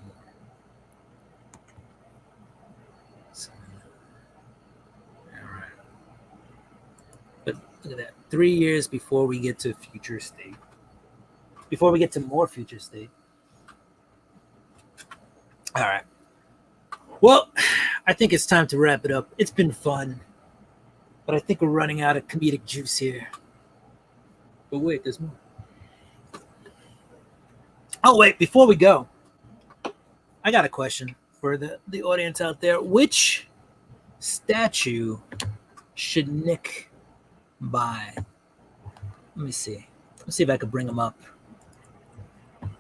Speaker 1: Look at that. 3 years before we get to future state. Before we get to more future state. All right. Well, I think it's time to wrap it up. It's been fun. But I think we're running out of comedic juice here. But wait, there's more. Oh, wait, before we go, I got a question for the audience out there. Which statue should Nick buy? Let me see. Let's see if I could bring them up.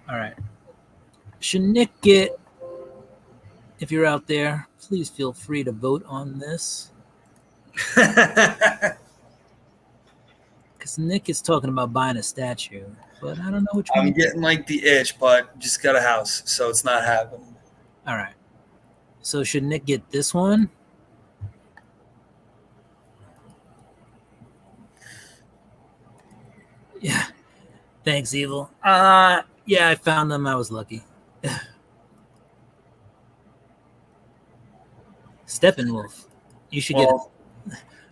Speaker 1: All right. Should Nick get, if you're out there, please feel free to vote on this. Because Nick is talking about buying a statue, but I don't know which one.
Speaker 2: I'm getting like the itch, but just got a house, so it's not happening.
Speaker 1: All right. So should Nick get this one? Yeah. Thanks, Evil. Yeah, I found them. I was lucky. Steppenwolf. You should get it.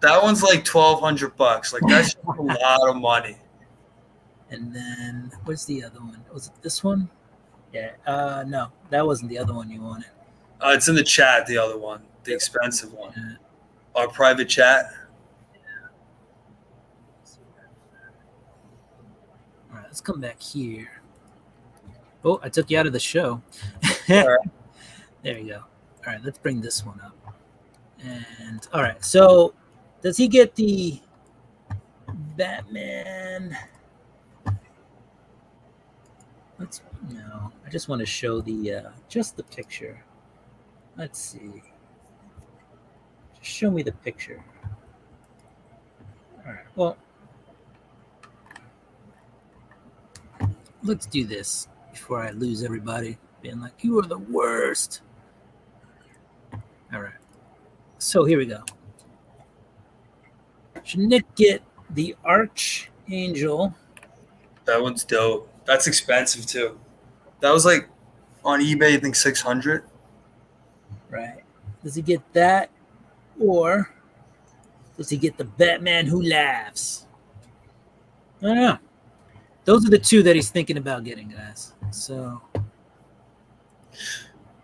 Speaker 2: That one's like $1,200. Like that's a lot of money.
Speaker 1: And then where's the other one? Was it this one? Yeah. No, that wasn't the other one you wanted.
Speaker 2: It's in the chat. The other one, the expensive one,
Speaker 1: Yeah.
Speaker 2: our private chat.
Speaker 1: All right, let's come back here. Oh, I took you out of the show.
Speaker 2: All right.
Speaker 1: There you go. All right, let's bring this one up. And all right, so does he get the Batman? No, I just want to show the just the picture. Let's see. Just show me the picture. All right. Well, let's do this before I lose everybody being like, you are the worst. All right. So here we go. Should Nick get the Archangel?
Speaker 2: That one's dope. That's expensive too. That was like on eBay, I think 600.
Speaker 1: Right. Does he get that, or does he get the Batman Who Laughs? I don't know. Those are the two that he's thinking about getting, guys. So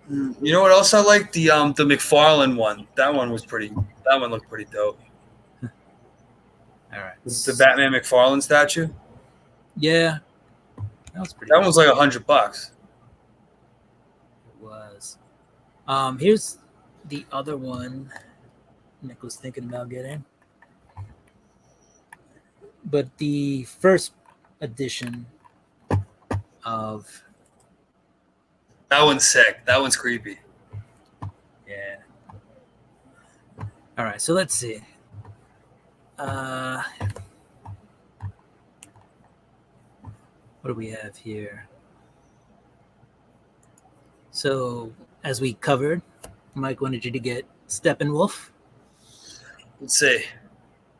Speaker 2: You know what else I like? The McFarlane one. That one was pretty. That one looked pretty dope.
Speaker 1: all right.
Speaker 2: The Batman McFarlane statue.
Speaker 1: Yeah. That was pretty.
Speaker 2: That one was like $100.
Speaker 1: It was. Here's the other one Nick was thinking about getting. But the first edition of
Speaker 2: That one's sick. That one's creepy.
Speaker 1: yeah. All right, so let's see. What do we have here? So, as we covered, Mike wanted you to get Steppenwolf.
Speaker 2: Let's see.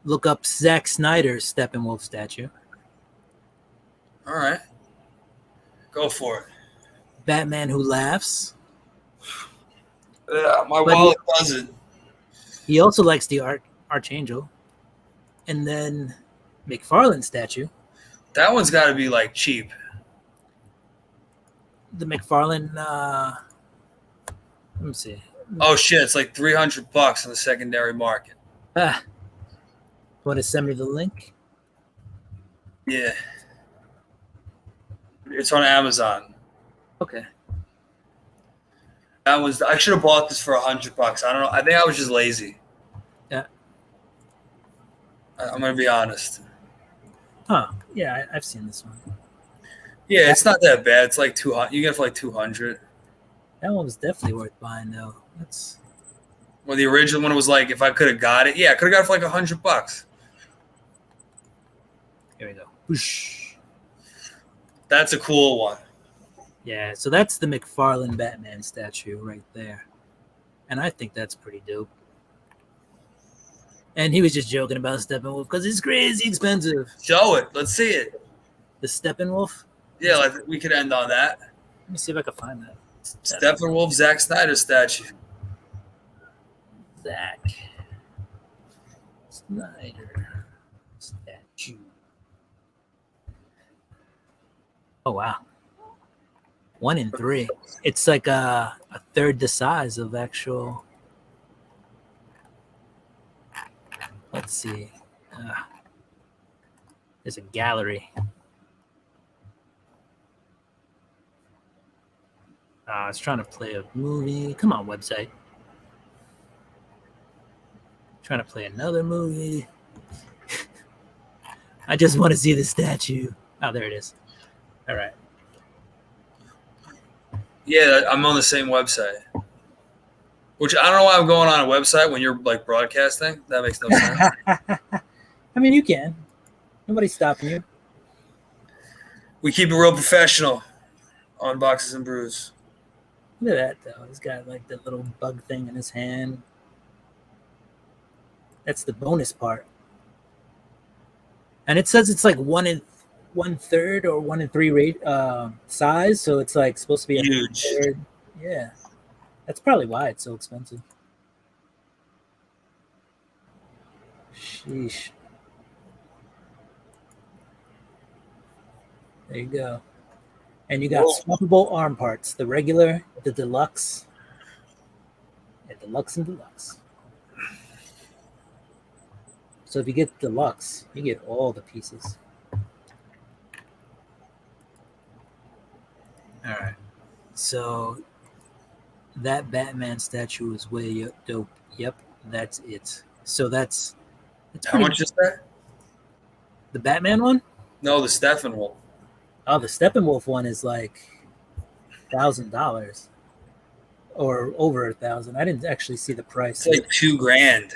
Speaker 1: Look up Zack Snyder's Steppenwolf statue.
Speaker 2: All right. Go for it.
Speaker 1: Batman Who Laughs.
Speaker 2: Yeah, my
Speaker 1: But
Speaker 2: wallet doesn't.
Speaker 1: He also likes the Archangel. And then McFarlane statue.
Speaker 2: That one's got to be like cheap.
Speaker 1: The McFarlane, let me see.
Speaker 2: Oh shit! It's like $300 in the secondary market.
Speaker 1: Want to send me the link?
Speaker 2: Yeah. It's on Amazon.
Speaker 1: Okay.
Speaker 2: That was. I should have bought this for $100. I don't know. I think I was just lazy.
Speaker 1: Yeah.
Speaker 2: I'm gonna be honest.
Speaker 1: Huh. Yeah, I've seen this one.
Speaker 2: Yeah, it's not that bad. It's like 200. You get it for like 200.
Speaker 1: That one was definitely worth buying, though. That's
Speaker 2: Well, the original one was like, if I could have got it, yeah, I could have got it for like $100.
Speaker 1: here we go. Whoosh.
Speaker 2: That's a cool one.
Speaker 1: Yeah, so that's the McFarlane Batman statue right there, and I think that's pretty dope. And he was just joking about Steppenwolf because it's crazy expensive.
Speaker 2: Show it. Let's see it.
Speaker 1: The Steppenwolf.
Speaker 2: Yeah, like we could end on that.
Speaker 1: Let me see if I can find that.
Speaker 2: Steppenwolf, Zack Snyder statue.
Speaker 1: Zack Snyder statue. Oh wow, 1 in 3. It's like a third the size of actual. Let's see. There's a gallery. I was trying to play a movie. Come on, website. Trying to play another movie. I just want to see the statue. Oh, there it is. All right.
Speaker 2: Yeah, I'm on the same website. Which I don't know why I'm going on a website when you're like broadcasting. That makes no sense.
Speaker 1: I mean, you can. Nobody's stopping you.
Speaker 2: We keep it real professional on Boxes and Brews.
Speaker 1: Look at that, though. He's got like that little bug thing in his hand. That's the bonus part. And it says it's like 1/3 or 1 in 3 rate size, so it's like supposed to be a
Speaker 2: Huge.
Speaker 1: third. Yeah, that's probably why it's so expensive. Sheesh. There you go. And you got swappable arm parts: the regular, the deluxe, and deluxe and deluxe. So if you get deluxe, you get all the pieces. All right. So that Batman statue is way dope. Yep, that's it. So that's
Speaker 2: How much is that?
Speaker 1: the Batman one?
Speaker 2: No, the Steppenwolf.
Speaker 1: Oh, the Steppenwolf one is like $1,000 or over 1,000. I didn't actually see the price.
Speaker 2: It's like $2,000.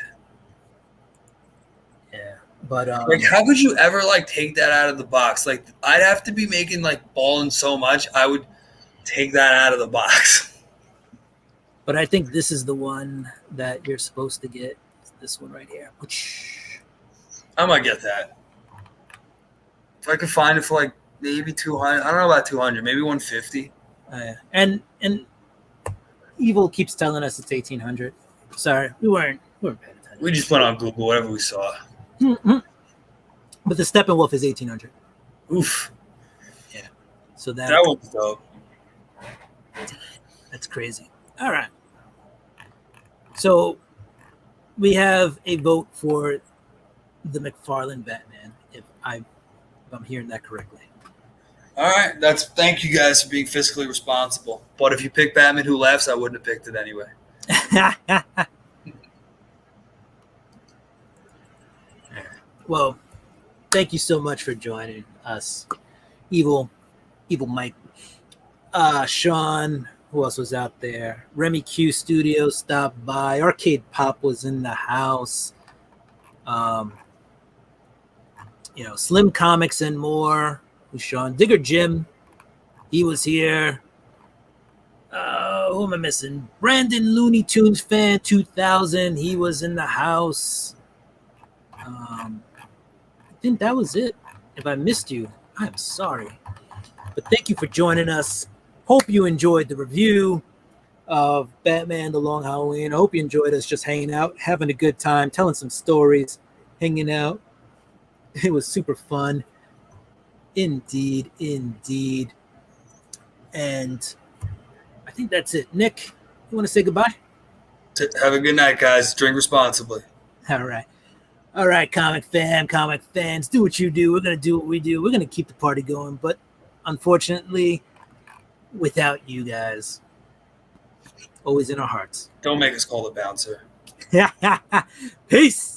Speaker 1: Yeah, but
Speaker 2: Like, how could you ever like take that out of the box? Like, I'd have to be making like balling so much, I would take that out of the box.
Speaker 1: But I think this is the one that you're supposed to get. It's this one right here.
Speaker 2: I might get that if I could find it for like maybe 200. I don't know about 200, maybe 150.
Speaker 1: Yeah. And Evil keeps telling us it's 1,800. Sorry, we weren't paying attention.
Speaker 2: We just put on Google whatever we saw.
Speaker 1: Mm-hmm. But the Steppenwolf is 1,800.
Speaker 2: Oof.
Speaker 1: Yeah. So
Speaker 2: That was dope.
Speaker 1: That's crazy. All right. So we have a vote for the McFarlane Batman, if I'm hearing that correctly.
Speaker 2: All right. Thank you guys for being fiscally responsible. But if you pick Batman Who Laughs, I wouldn't have picked it anyway.
Speaker 1: Well, thank you so much for joining us, Evil Mike, Sean. Who else was out there? Remy Q Studios stopped by. Arcade Pop was in the house. Slim Comics and more. Who's Sean? Digger Jim. He was here. Who am I missing? Brandon Looney Tunes fan 2000. He was in the house. I think that was it. If I missed you, I'm sorry. But thank you for joining us. Hope you enjoyed the review of Batman The Long Halloween. I hope you enjoyed us just hanging out, having a good time, telling some stories, hanging out. It was super fun. Indeed. And I think that's it. Nick, you want to say goodbye?
Speaker 2: Have a good night, guys. Drink responsibly.
Speaker 1: All right, comic fans, do what you do. We're going to do what we do. We're going to keep the party going. But unfortunately, without you guys, always in our hearts.
Speaker 2: Don't make us call the bouncer.
Speaker 1: Peace.